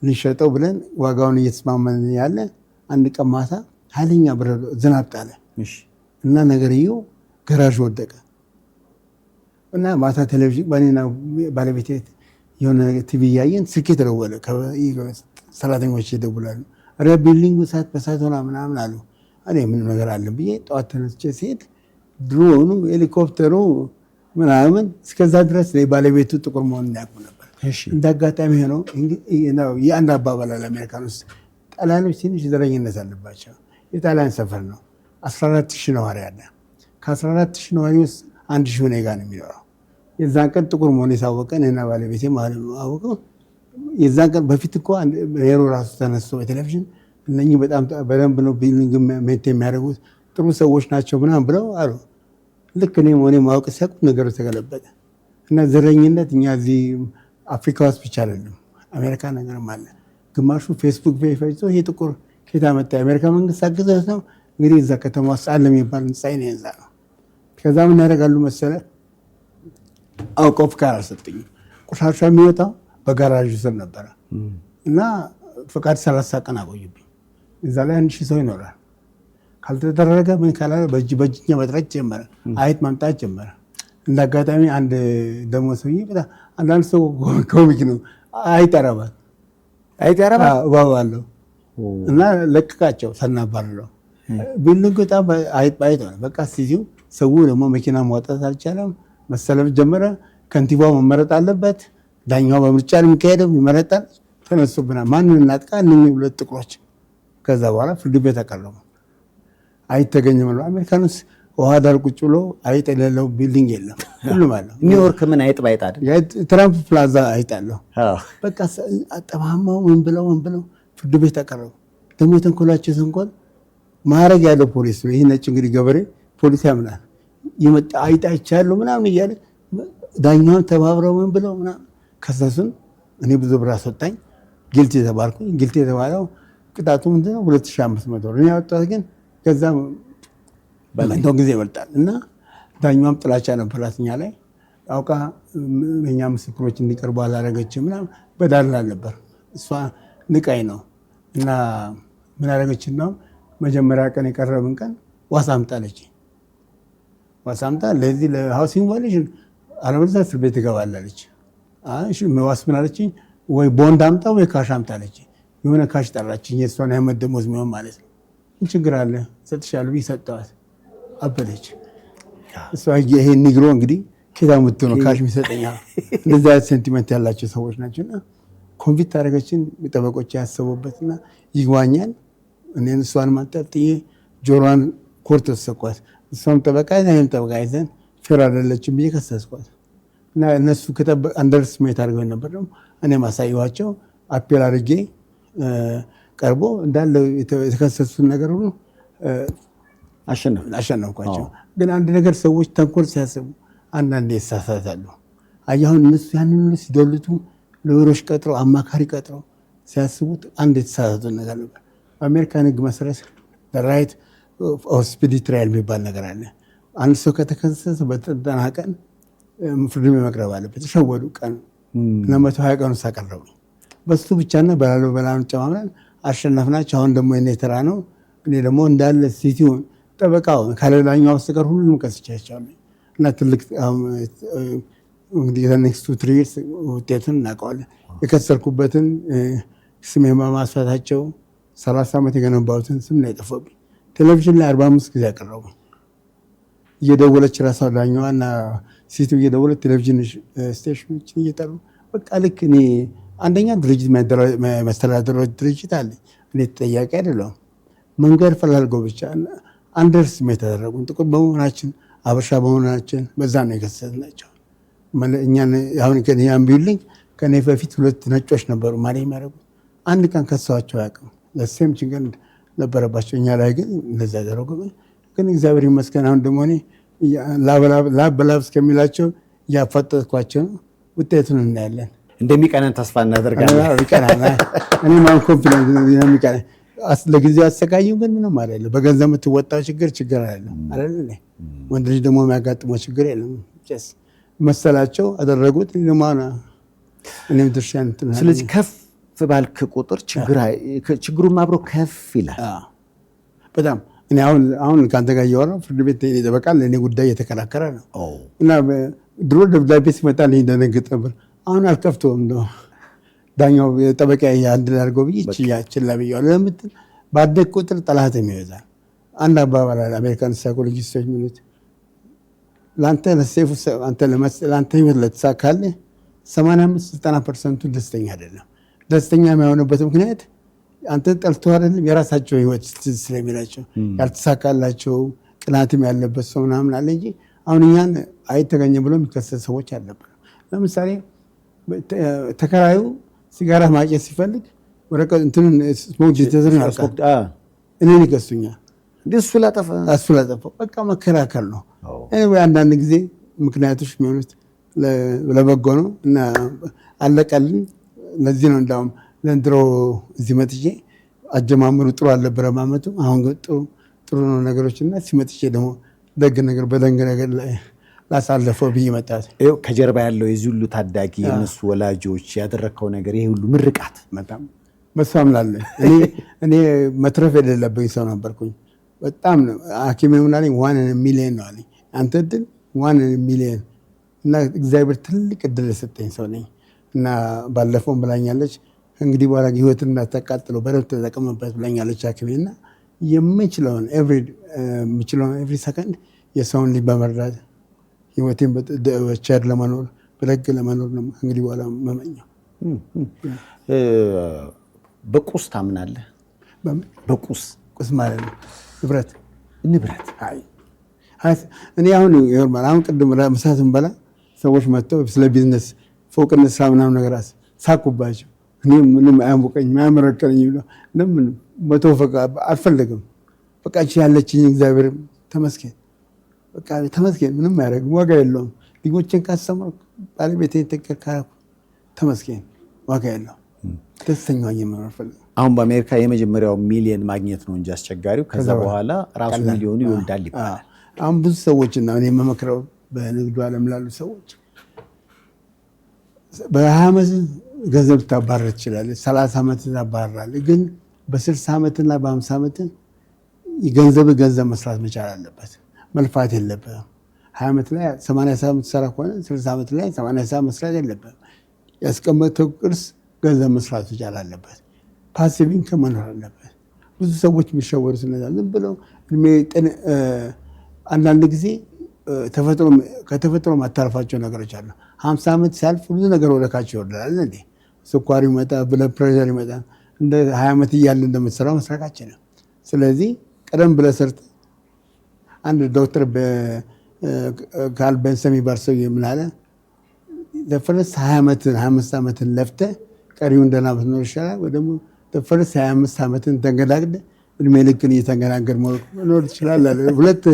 ልንሸጠው ብለን ዋጋውን እየተስማመን ያለ አንድ ቀን ማታ ኃይለኛ ዝናብ ጣለ እና ነገርየው ገራዥ ወደቀ እና ማታ ቴሌቪዥን በእኔና ባለቤቴ የሆነ ቲቪ እያየን ስልኬ ተደወለ። ሰራተኞች ይደውላሉ። ኧረ ቢልዲንጉ እሳት በእሳት ሆና ምናምን አሉ። እኔ ምንም ነገር አለን ብዬ ጠዋት ተነስቼ ሲሄድ ድሮኑ ሄሊኮፕተሩ ምናምን እስከዛ ድረስ ባለቤቱ ጥቁር መሆኑን ያውቁ ነበር። እንደ አጋጣሚ ሆነው የአንድ አባባል አለ አሜሪካን ውስጥ ጣሊያኖች ትንሽ ዘረኝነት አለባቸው። የጣሊያን ሰፈር ነው 14,000 ነዋሪ አለ። ከ14,000 ነዋሪ ውስጥ 1,000 እኔ ጋር ነው የሚኖረው። የዛን ቀን ጥቁር መሆኑ የታወቀ እኔና ባለቤቴ አወቀው። የዛን ቀን በፊት እኮ ሄሮ ራሱ ተነስቶ በቴሌቪዥን እነኚህ በጣም በደንብ ነው ቢልዲንግ ሜንቴን የሚያደርጉት ጥሩ ሰዎች ናቸው ምናምን ብለው አሉ። ልክ እኔ መሆኔ ማወቅ ሲያውቁ ነገሩ ተገለበጠ እና ዘረኝነት እኛ እዚህ አፍሪካ ውስጥ ብቻ አይደለም አሜሪካ ነገርም አለ። ግማሹ ፌስቡክ ፈይቶ ይሄ ጥቁር ከየት መጣ? የአሜሪካ መንግስት አግዘት ነው እንግዲህ እዛ ከተማ ውስጥ አለ የሚባል ህንፃ ነው የዛ ነው። ከዛ ምን ያደርጋሉ መሰለ አውቀው ፍቃድ አልሰጡኝም። ቆሻሻ የሚወጣው በጋራዥ ስር ነበረ እና ፍቃድ 30 ቀን አቆዩብኝ። እዛ ላይ 1,000 ሰው ይኖራል። ካልተደረገ ምን ካላለ በእጅኛ መጥረግ ጀመረ። አይጥ ማምጣት ጀመረ። እንደ አጋጣሚ አንድ ደግሞ ሰውዬ በጣም አንዳንድ ሰው ኮሚክ ነው አይጠረባል እባባለሁ እና ለቅቃቸው ሰናባርለው ቢልዲንጉ በጣም አይጥ ሆነ። በቃ ሲዚሁ ሰው ደግሞ መኪና ማውጣት አልቻለም። መሰለፍ ጀመረ። ከንቲባው መመረጥ አለበት። ዳኛው በምርጫ የሚካሄደው ይመረጣል። ተነሱብናል። ማንን እናጥቃ? እነኚህ 2 ጥቁሮች። ከዛ በኋላ ፍርድ ቤት አቀረቡ። አይጥ ተገኘ ማለት አሜሪካን ውስጥ ውሃ ዳር ቁጭ ብሎ አይጥ የሌለው ቢልዲንግ የለም። ሁሉም አለው። ኒውዮርክ ምን አይጥ ባይጥ አይደል? ትራምፕ ፕላዛ አይጥ አለው። በቃ አጠማማው ምን ብለው ፍርድ ቤት አቀረቡ። ደግሞ የተንኮላቸው ተንኮል ማዕረግ ያለው ፖሊስ ነው። ይህ ነጭ እንግዲህ ገበሬ ፖሊስ ያምናል። የመጣ አይጥ አይቻለሁ ምናምን እያለ ዳኛውን ተባብረው ምን ብለው ምናምን ከሰሱን። እኔ ብዙ ብር አስወጣኝ። ጊልቲ የተባልኩኝ። ጊልቲ የተባለው ቅጣቱ ምንድን ነው? 2,500 ብር። እኔ ያወጣሁት ግን ከዛ በመንተው ጊዜ ይበልጣል እና ዳኛዋም ጥላቻ ነበራት እኛ ላይ አውቃ እኛ ምስክሮች እንዲቀርቡ አላደረገችም ምናምን በዳላል ነበር። እሷ ንቃይ ነው እና ምን አደረገችን ነው መጀመሪያ ቀን የቀረብን ቀን ዋስ አምጣለች። ዋስ አምጣ ለዚህ ለሃውሲንግ ቫዮሌሽን አለበለዚያ እስር ቤት ትገባላለች። እሺ ዋስ ምን አለችኝ? ወይ ቦንድ አምጣ ወይ ካሽ አምጣለች። የሆነ ካሽ ጠራችኝ። የእሷን ያመት ደሞዝ የሚሆን ማለት ነው። ምን ችግር አለ ሰጥሻለሁ ብዬ ሰጠኋት። አበደች። እሷ ይሄ ኒግሮ እንግዲህ ከዛ መጥቶ ነው ካሽ የሚሰጠኛ። እንደዛ ሴንቲመንት ያላቸው ሰዎች ናቸውና ኮንቪት ታደረገችን። ጠበቆች ያሰቡበትና ይግባኛል። እኔን እሷን ማጣጥዬ ጆሮዋን ኮርት ተሰቋት። እሷም ጠበቃ እኔም ጠበቃ ይዘን ፌር አይደለችም ብዬ ከሰስኳት እና እነሱ አንደርስሜት አድርገው ነበር። ደግሞ እኔ ማሳየኋቸው አፔል አድርጌ ቀርቦ እንዳለ የተከሰሱትን ነገር ሁሉ አሸነፍኳቸው። ግን አንድ ነገር ሰዎች ተንኮል ሲያስቡ አንዳንዴ ይሳሳታሉ። አሁን እነሱ ያንን ሁሉ ሲዶልቱ ሎየሮች ቀጥረው አማካሪ ቀጥረው ሲያስቡት አንድ የተሳሳቱ ነገር ነበር። በአሜሪካን ሕግ መሰረት ራይት ኦፍ ስፒዲ ትራያል የሚባል ነገር አለ። አንድ ሰው ከተከሰሰ በ90 ቀን ፍርድ ቤት መቅረብ አለበት። ተሸወዱ ቀን ለ120 ቀኑ ሳቀረቡ በሱ ብቻና በላሉ ጨማምረን አሸነፍናቸው። አሁን ደግሞ የኔ ተራ ነው። እኔ ደግሞ እንዳለ ሲቲውን ጠበቃው ካለላኛው በስተቀር ሁሉም ከስቻቸዋለሁ እና ትልቅ እንግዲህ ኔክስቱ 3 years ውጤቱን እናውቀዋለን። የከሰርኩበትን ስሜ በማስፋታቸው 30 ዓመት የገነባሁትን ስም ነው የጠፋብኝ። ቴሌቪዥን ላይ 45 ጊዜ ያቀረቡ እየደወለች ራሷ ዳኛዋና ሲቱ እየደወለች ቴሌቪዥን ስቴሽኖችን እየጠሩ በቃ ልክ እኔ አንደኛ ድርጅት መስተዳደሮች ድርጅት አለ። እኔ ተጠያቂ አይደለሁም። መንገድ ፈላልገው ብቻ አንደርስሜት የተደረጉን ጥቁር በመሆናችን አበሻ በመሆናችን በዛ ነው የከሰስናቸው። አሁን ያን ቢሉኝ ከኔ በፊት 2 ነጮች ነበሩ ማለት የሚያደርጉት አንድ ቀን ከሰዋቸው አያውቅም። ለሴም ችግር ነበረባቸው። እኛ ላይ ግን እንደዛ ያደረጉ ግን እግዚአብሔር ይመስገን። አሁን ደግሞ እኔ ላብ በላብ እስከሚላቸው እያፋጠጥኳቸው ነው። ውጤቱን እናያለን። እንደሚቀናን ተስፋ እናደርጋለን። እኔ ማን ኮንፊደንስ እንደሚቀናን ለጊዜው አሰቃይም፣ ግን ምንም አይደለም። በገንዘብ የምትወጣው ችግር አይደለም አይደል? ወንድ ልጅ ደግሞ የሚያጋጥመው ችግር የለም። መሰላቸው አደረጉት። እኔም ድርሻን። ስለዚህ ከፍ ባልክ ቁጥር ችግሩም አብሮ ከፍ ይላል በጣም። እኔ አሁን ከአንተ ጋር እያወራሁ ፍርድ ቤት ይጠበቃል ለእኔ ጉዳይ እየተከራከረ ነው እና ድሮ ደብዳቤ ሲመጣልኝ እንደነግጥ ነበር። አሁን አልከፍተውም እንደው ዳኛው ጠበቃ አንድ ላይ አድርገው ብዬ ችላ ብያለሁ። ለምትል ባደግ ቁጥር ጠላትም ይበዛል። አንድ አባባል አለ አሜሪካን ሳይኮሎጂስቶች የሚሉት ለአንተ ህይወት ለተሳካልህ 85-90% ደስተኛ አይደለም። ደስተኛ የማይሆንበት ምክንያት አንተ ጠልቶ አይደለም የራሳቸው ህይወት ስለሚላቸው ያልተሳካላቸው ቅናትም ያለበት ሰው ምናምን አለ እንጂ አሁን እኛን አይተገኘ ብሎ የሚከሰስ ሰዎች አለብን። ለምሳሌ ተከራዩ ሲጋራ ማጨስ ሲፈልግ ወረቀት እንትኑን ስሞክ ዲቴክተርን ያልቃል። እኔን ይከሱኛል። እሱ ላጠፋው በቃ መከራከር ነው። አንዳንድ ጊዜ ምክንያቶች የሚሆኑት ለበጎ ነው እና አለቀልን። ለዚህ ነው እንዳውም ዘንድሮ እዚህ መጥቼ አጀማመሩ ጥሩ አልነበረም አመቱ። አሁን ጥሩ ነው ነገሮች እና ሲመጥቼ ደግሞ ደግ ነገር በደንግ ነገር ላይ ላሳለፈው ብዬ መጣት። ከጀርባ ያለው የዚህ ሁሉ ታዳጊ የነሱ ወላጆች ያደረከው ነገር ይሄ ሁሉ ምርቃት በጣም በሱ አምናለሁ። እኔ መትረፍ የሌለብኝ ሰው ነበርኩኝ። በጣም ሐኪም ምናለኝ 1 ሚሊዮን ነው አለኝ። አንተ እድል 1 ሚሊዮን እና እግዚአብሔር ትልቅ እድል የሰጠኝ ሰው ነኝ እና ባለፈውም ብላኛለች እንግዲህ በኋላ ህይወትን እንዳታቃጥለው በደንብ ተጠቀምበት ብላኛለች ሐኪሜ እና የምችለውን ኤቭሪ ሰከንድ የሰውን ልጅ በመርዳት ህይወቴን በቸር ለመኖር በደግ ለመኖር ነው እንግዲህ በኋላ መመኘው። በቁስ ታምናለህ? በቁስ ማለት ነው ንብረት። እኔ አሁን ቅድም ምሳትን በላ ሰዎች መጥተው ስለ ቢዝነስ ፎቅ እንስራ ምናምን ነገር ሳኩባቸው። እኔ ምንም አያሞቀኝም አያመረቀኝም ብለው ለምን መቶ ፎቅ አልፈለግም። በቃ ያለችኝ እግዚአብሔር ተመስገን፣ በቃ ተመስገን። ምንም አያደርግም፣ ዋጋ የለውም። ልጆችን ካስተማርኩ ባለቤቴን ተከካረኩ፣ ተመስገን፣ ዋጋ የለውም። ደስተኛ ሆኜ መኖር ፈልጋለሁ። አሁን በአሜሪካ የመጀመሪያው ሚሊዮን ማግኘት ነው እንጂ አስቸጋሪው፣ ከዛ በኋላ ራሱ ሚሊዮኑ ይወልዳል ይባላል። አሁን ብዙ ሰዎች እና እኔ የምመክረው በንግዱ ዓለም ላሉ ሰዎች በ20 ዓመት ገንዘብ ልታባረር ትችላለህ፣ 30 ዓመት ታባረራለህ። ግን በ60 ዓመትና በ50 ዓመት ገንዘብ መስራት መቻል አለበት። መልፋት የለብህም። 20 ዓመት ላይ 80 ዓመት ሰራ ከሆነ 60 ዓመት ላይ 80 ዓመት መስራት የለብህም። ያስቀመጥከው ቅርስ ገንዘብ መስራት መቻል አለበት። ፓሲቭ ኢንከም መኖር አለበት። ብዙ ሰዎች የሚሸወሩት እነዛ ዝም ብለው አንዳንድ ጊዜ ከተፈጥሮ ማታረፋቸው ነገሮች አሉ። 50 ዓመት ሲያልፍ ብዙ ነገር ወደካቸው ይወርዳል። እንዴ ስኳር ይመጣል፣ ብለድ ፕሬሸር ይመጣል። እንደ 20 ዓመት እያለ እንደምትሰራው መስራቃችን ነው። ስለዚህ ቀደም ብለህ ሰርተህ አንድ ዶክተር ካል ቤንሰን የሚባል ሰውዬ ምን አለ? ለፈረስ 25 ዓመትን ለፍተህ ቀሪውን ደህና ብትኖር ይሻላል፣ ወይ ደግሞ ለፈረስ 25 ዓመትን ተንገዳግደህ እድሜ ልክን እየተንገዳገድ መኖር ትችላለህ። ሁለት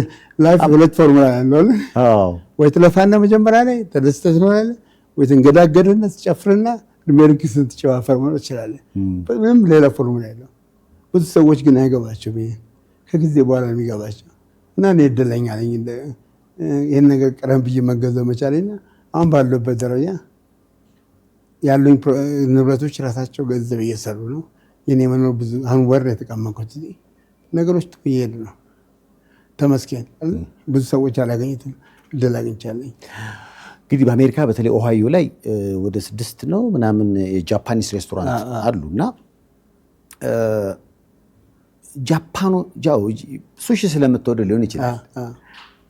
ፎርሙላ ያለው ወይ ትለፋና መጀመሪያ ላይ ተደስተህ ትኖራለህ፣ ወይ ትንገዳገድና ትጨፍርና እድሜ ልክ ስትጨዋፈር መኖር ትችላለህ። ምንም ሌላ ፎርሙላ የለው። ብዙ ሰዎች ግን አይገባቸው፣ ከጊዜ በኋላ ነው የሚገባቸው። እና እኔ እድለኛ ነኝ ይህን ነገር ቀደም ብዬ መገንዘብ መቻሌና አሁን ባለበት ደረጃ ያሉኝ ንብረቶች ራሳቸው ገንዘብ እየሰሩ ነው። የኔ መኖር ብዙ አሁን ወር የተቀመጥኩት ነገሮች ጥሩ እየሄዱ ነው። ተመስገን። ብዙ ሰዎች አላገኙትም፣ እድል አግኝቻለኝ። እንግዲህ በአሜሪካ በተለይ ኦሃዮ ላይ ወደ 6 ነው ምናምን የጃፓኒስ ሬስቶራንት አሉ እና ጃፓኑ ሱሺ ስለምትወደ ሊሆን ይችላል፣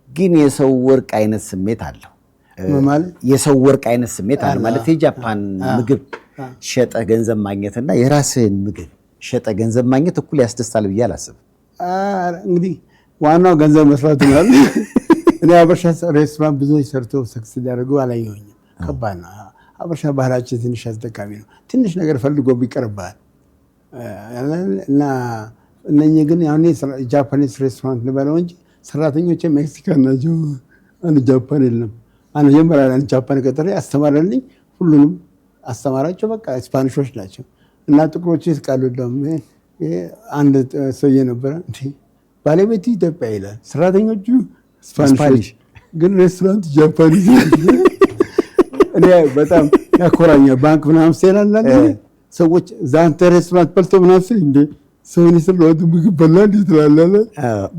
ግን የሰው ወርቅ አይነት ስሜት አለው። የሰው ወርቅ አይነት ስሜት አለ ማለት የጃፓን ምግብ ሸጠ ገንዘብ ማግኘትና የራስህን ምግብ ሸጠ ገንዘብ ማግኘት እኩል ያስደስታል ብዬ አላስብም። እንግዲህ ዋናው ገንዘብ መስራት ነው። እኔ አበሻ ሬስቶራንት ብዙዎች ሰርተው ሰክሰስ ያደርጉ አላየሁኝም። ከባድ ነው። አበሻ ባህላችን ትንሽ አስጠቃሚ ነው። ትንሽ ነገር ፈልጎ ቢቀርባል እና እነኚህ ግን አሁን ጃፓኒስ ሬስቶራንት ልበለው እንጂ ሰራተኞች ሜክሲካን ናቸው። አንድ ጃፓን የለም። መጀመሪያ ላይ ጃፓን ቀጠሬ አስተማረልኝ። ሁሉንም አስተማራቸው። በቃ ስፓኒሾች ናቸው እና ጥቁሮች ይስቃሉ። ደግሞ አንድ ሰውዬ ነበረ ባለቤቱ ኢትዮጵያ ይላል፣ ሰራተኞቹ ስፓኒሽ፣ ግን ሬስቶራንት ጃፓኒዝ። እኔ በጣም ያኮራኛል። ባንክ ምናምን ሲላላ ሰዎች ዛንተ ሬስቶራንት በልቶ ምናምን ሲል እንደ ሰውን የሰራሁት ምግብ በላ እንዴት ትላለህ?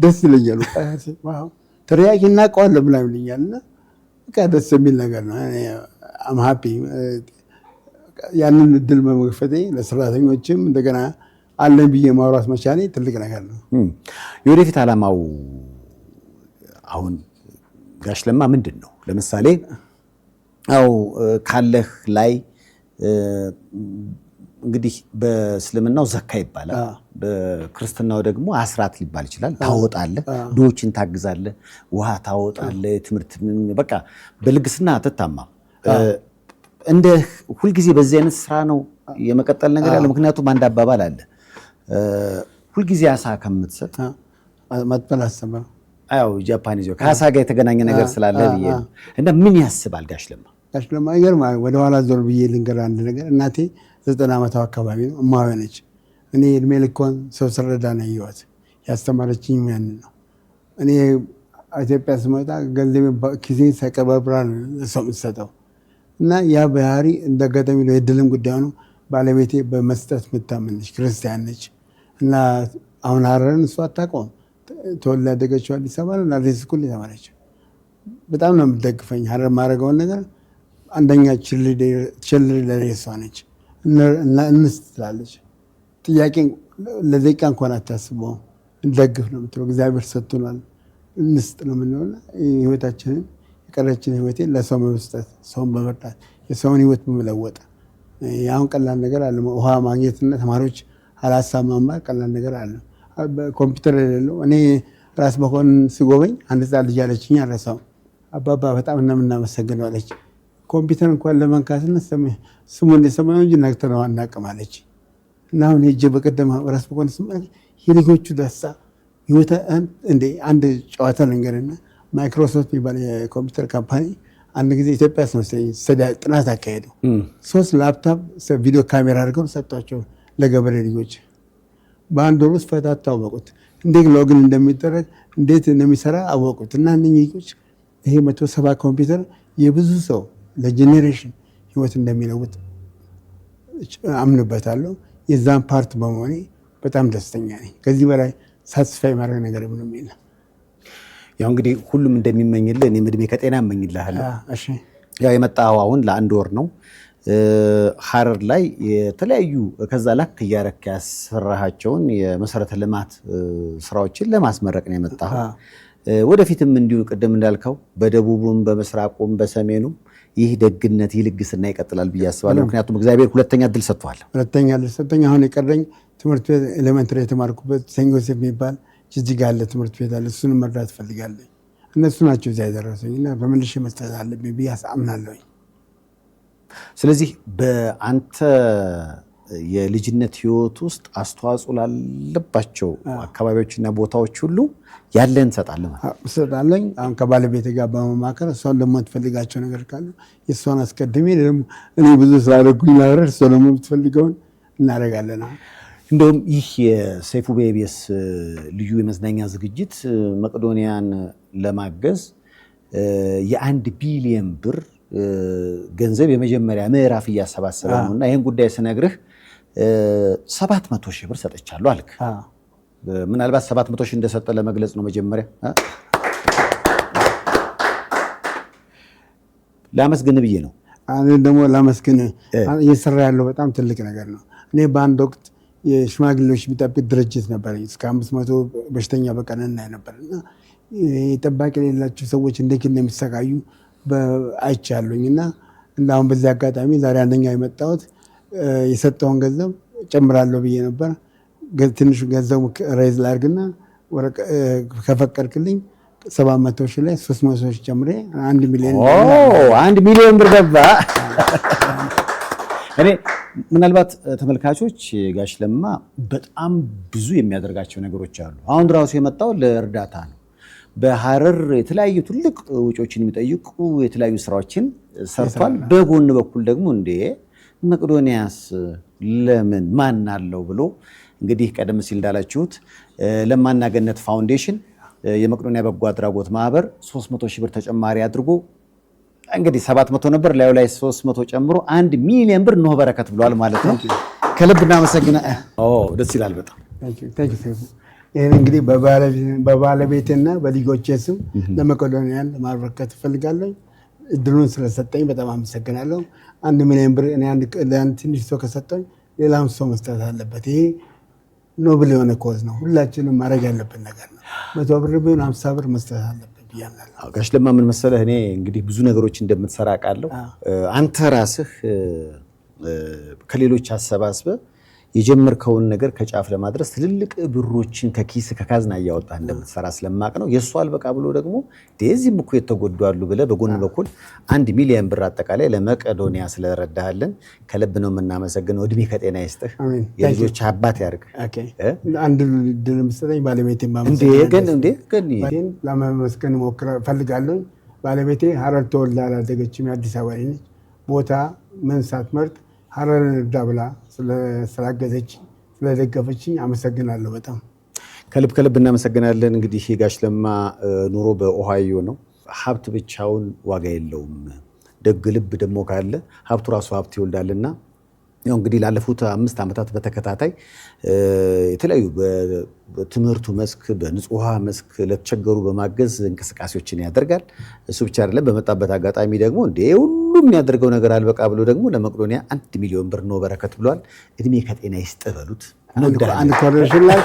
ደስ ይለኛል። ተሪያቂ እናውቀዋለን ምናምን ይለኛል እና በቃ ደስ የሚል ነገር ነው። አም ሃፒ ያንን እድል በመግፈቴ ለሰራተኞችም እንደገና አለን ብዬ ማውራት መቻሌ ትልቅ ነገር ነው። የወደፊት ዓላማው አሁን ጋሽ ለማ ምንድን ነው? ለምሳሌ ካለህ ላይ እንግዲህ በእስልምናው ዘካ ይባላል፣ በክርስትናው ደግሞ አስራት ሊባል ይችላል። ታወጣለህ፣ ድሆችን ታግዛለህ፣ ውሃ ታወጣለህ፣ ትምህርት በቃ በልግስና አትታማም። እንደ ሁልጊዜ በዚህ አይነት ስራ ነው የመቀጠል ነገር ያለ። ምክንያቱም አንድ አባባል አለ፣ ሁልጊዜ አሳ ከምትሰጥ መጥበል አሰበው። አዎ ጃፓኒዝ ከአሳ ጋር የተገናኘ ነገር ስላለ ብዬ እና ምን ያስባል ጋሽ ለማ? ጋሽ ለማ ይገርማል። ወደኋላ ዞር ብዬ ልንገርህ አንድ ነገር። እናቴ 90 ዓመቷ አካባቢ ነው፣ እማዋ ነች። እኔ እድሜ ልኳን ሰው ስረዳ ነው ያየኋት። ያስተማረችኝ ያንን ነው። እኔ ኢትዮጵያ ስመጣ ገንዘቤ ኪሴ ሳይቀባብራ ሰው የምትሰጠው እና ያ ባህሪ እንደ አጋጣሚ ነው፣ የድልም ጉዳይ ነው። ባለቤቴ በመስጠት የምታምን ነች፣ ክርስቲያን ነች እና አሁን ሀረርን እሷ አታውቀውም። ተወልዳ ያደገችው አዲስ አበባ ነው። ናዝሬት ስኩል የተማረችው። በጣም ነው የምትደግፈኝ። ሀረር ማድረገውን ነገር አንደኛ ችልር እሷ ነች እና እንስት ትላለች። ጥያቄ ለደቂቃ እንኳን አታስበው። እንደግፍ ነው የምትለው። እግዚአብሔር ሰጥቶናል፣ እንስጥ ነው የምንለውና ህይወታችንን የቀረችን ህይወቴን ለሰው በመስጠት ሰውን በመርዳት የሰውን ህይወት በመለወጥ አሁን ቀላል ነገር አለ። ውሃ ማግኘትና ተማሪዎች ሀላሳብ መማር ቀላል ነገር አለ። ኮምፒውተር የሌለው እኔ ራስ መኮንን ሲጎበኝ አንድ ህፃን ልጅ አለችኝ፣ አልረሳውም። አባባ በጣም እናመሰግነው አለች። ኮምፒውተር እንኳን ለመንካትና ስሙ እንደሰማነው እንጂ ነክተነው አናውቅም አለች። እና አሁን ሄጄ በቀደም ራስ መኮንን ስማ የልጆቹ ደስታ ህይወት እንደ አንድ ጨዋታ ልንገርና ማይክሮሶፍት የሚባል የኮምፒውተር ካምፓኒ አንድ ጊዜ ኢትዮጵያ ስመስለኝ ጥናት አካሄዱ። 3 ላፕታፕ ቪዲዮ ካሜራ አድርገው ሰጧቸው ለገበሬ ልጆች። በአንድ ወር ውስጥ ፈታታ አወቁት። እንዴት ሎግን እንደሚደረግ እንዴት እንደሚሰራ አወቁት። እና እነኚህ ልጆች ይሄ 170 ኮምፒውተር የብዙ ሰው ለጄኔሬሽን ህይወት እንደሚለውጥ አምንበታለሁ። የዛን ፓርት በመሆኔ በጣም ደስተኛ ነኝ። ከዚህ በላይ ሳትስፋይ ማድረግ ነገር ምንም የለም። ያው እንግዲህ ሁሉም እንደሚመኝልህ እኔም እድሜ ከጤና እመኝልሃለሁ። ያው የመጣው አሁን ለ1 ወር ነው። ሀረር ላይ የተለያዩ ከዛ ላክ እያረክ ያሰራሃቸውን የመሰረተ ልማት ስራዎችን ለማስመረቅ ነው የመጣው። ወደፊትም እንዲሁ ቅድም እንዳልከው በደቡቡም በምስራቁም በሰሜኑም ይህ ደግነት ይህ ልግስና ይቀጥላል ብዬ አስባለሁ። ምክንያቱም እግዚአብሔር ሁለተኛ እድል ሰጥቷል። ሁለተኛ እድል ሰጠኝ። አሁን የቀረኝ ትምህርት ቤት ኤሌመንተሪ የተማርኩበት ሴንት ዮሴፍ የሚባል ጅጅጋ ያለ ትምህርት ቤት አለ። እሱንም መርዳት እፈልጋለሁ። እነሱ ናቸው እዚያ የደረሱኝ እና በመልሼ መስጠት አለብኝ ብዬ አምናለሁኝ። ስለዚህ በአንተ የልጅነት ህይወት ውስጥ አስተዋጽኦ ላለባቸው አካባቢዎችና ቦታዎች ሁሉ ያለን እንሰጣለን እሰጣለኝ። አሁን ከባለቤቴ ጋር በመማከር እሷን ደግሞ የምትፈልጋቸው ነገር ካለ የእሷን አስቀድሜ ደግሞ እኔ ብዙ ስላደረጉኝ ላረድ እሷ ደግሞ የምትፈልገውን እናደርጋለን። እንደውም ይህ የሰይፉ በኢቢኤስ ልዩ የመዝናኛ ዝግጅት መቄዶንያን ለማገዝ የ1 ቢሊዮን ብር ገንዘብ የመጀመሪያ ምዕራፍ እያሰባሰበ ነው እና ይህን ጉዳይ ስነግርህ 700 ሺህ ብር ሰጥቻለሁ አልክ። ምናልባት 700 ሺህ እንደሰጠ ለመግለጽ ነው መጀመሪያ ላመስግን ብዬ ነው። እኔ ደግሞ ላመስግን እየሰራ ያለው በጣም ትልቅ ነገር ነው። እኔ በአንድ ወቅት የሽማግሌዎች የሚጠብቅ ድርጅት ነበር። እስከ 500 በሽተኛ በቀን እናይ ነበር እና ጠባቂ የሌላቸው ሰዎች እንዴት እንደሚሰቃዩ አይቻለሁኝ እና አሁን በዚህ አጋጣሚ ዛሬ አንደኛ የመጣሁት የሰጠውን ገንዘብ ጨምራለሁ ብዬ ነበር። ትንሹ ገንዘቡ ሬዝ ላድርግና ከፈቀድክልኝ 700 ሺህ ላይ 300 ሺህ ጨምሬ 1 ሚሊዮን ብር ገባ። እኔ ምናልባት ተመልካቾች ጋሽ ለማ በጣም ብዙ የሚያደርጋቸው ነገሮች አሉ። አሁን ራሱ የመጣው ለእርዳታ ነው። በሐረር የተለያዩ ትልቅ ወጪዎችን የሚጠይቁ የተለያዩ ስራዎችን ሰርቷል። በጎን በኩል ደግሞ እንደ መቄዶንያስ ለምን ማን አለው ብሎ እንግዲህ ቀደም ሲል እንዳላችሁት ለማና ገነት ፋውንዴሽን የመቄዶንያ በጎ አድራጎት ማህበር 300 ሺህ ብር ተጨማሪ አድርጎ እንግዲህ 700 ነበር ላዩ ላይ 300 ጨምሮ 1 ሚሊዮን ብር ነው በረከት ብሏል ማለት ነው። ከልብ እናመሰግናለን። ደስ ይላል በጣም። ይህን እንግዲህ በባለቤቴና በልጆቼ ስም ለመቄዶንያን ማበረከት እፈልጋለሁ። እድሉን ስለሰጠኝ በጣም አመሰግናለሁ። 1 ሚሊዮን ብር ትንሽ ሰው ከሰጠኝ ሌላም ሰው መስጠት አለበት። ይሄ ኖብል የሆነ ኮዝ ነው። ሁላችንም ማድረግ ያለብን ነገር ነው። 100 ብር ቢሆን 50 ብር መስጠት አለበት ብያለሁ። ጋሽ ለማ ምን መሰለህ፣ እኔ እንግዲህ ብዙ ነገሮች እንደምትሰራ አውቃለሁ። አንተ ራስህ ከሌሎች አሰባስበህ የጀመርከውን ነገር ከጫፍ ለማድረስ ትልልቅ ብሮችን ከኪስ ከካዝና እያወጣህ እንደምትሰራ ስለማቅ ነው። የእሱ አልበቃ ብሎ ደግሞ እዚህም እኮ የተጎዱ አሉ ብለህ በጎን በኩል 1 ሚሊዮን ብር አጠቃላይ ለመቄዶንያ ስለረዳሃልን ከልብ ነው የምናመሰግነው። እድሜ ከጤና ይስጥህ፣ የልጆች አባት ያድርግ። አንድ ድል ምሰጠኝ ባለቤቴ ለማመስገን እፈልጋለሁ። ባለቤቴ ሐረር ተወልዳ ያላደገችም የአዲስ አበባ ነች። ቦታ ምን ሳትመርጥ ሐረርን እርዳ ብላ ስላገዘች ስለደገፈችኝ አመሰግናለሁ። በጣም ከልብ እናመሰግናለን። እንግዲህ ጋሽ ለማ ኑሮ በኦሃዮ ነው። ሀብት ብቻውን ዋጋ የለውም። ደግ ልብ ደግሞ ካለ ሀብቱ ራሱ ሀብት ይወልዳልና ያው እንግዲህ ላለፉት 5 ዓመታት በተከታታይ የተለያዩ በትምህርቱ መስክ በንጹህ ውሃ መስክ ለተቸገሩ በማገዝ እንቅስቃሴዎችን ያደርጋል። እሱ ብቻ አይደለም፣ በመጣበት አጋጣሚ ደግሞ ሁሉም የሚያደርገው ነገር አልበቃ ብሎ ደግሞ ለመቄዶንያ 1 ሚሊዮን ብር ነው በረከት ብሏል። እድሜ ከጤና ይስጥ በሉት። አንድ ኮርሽን ላይ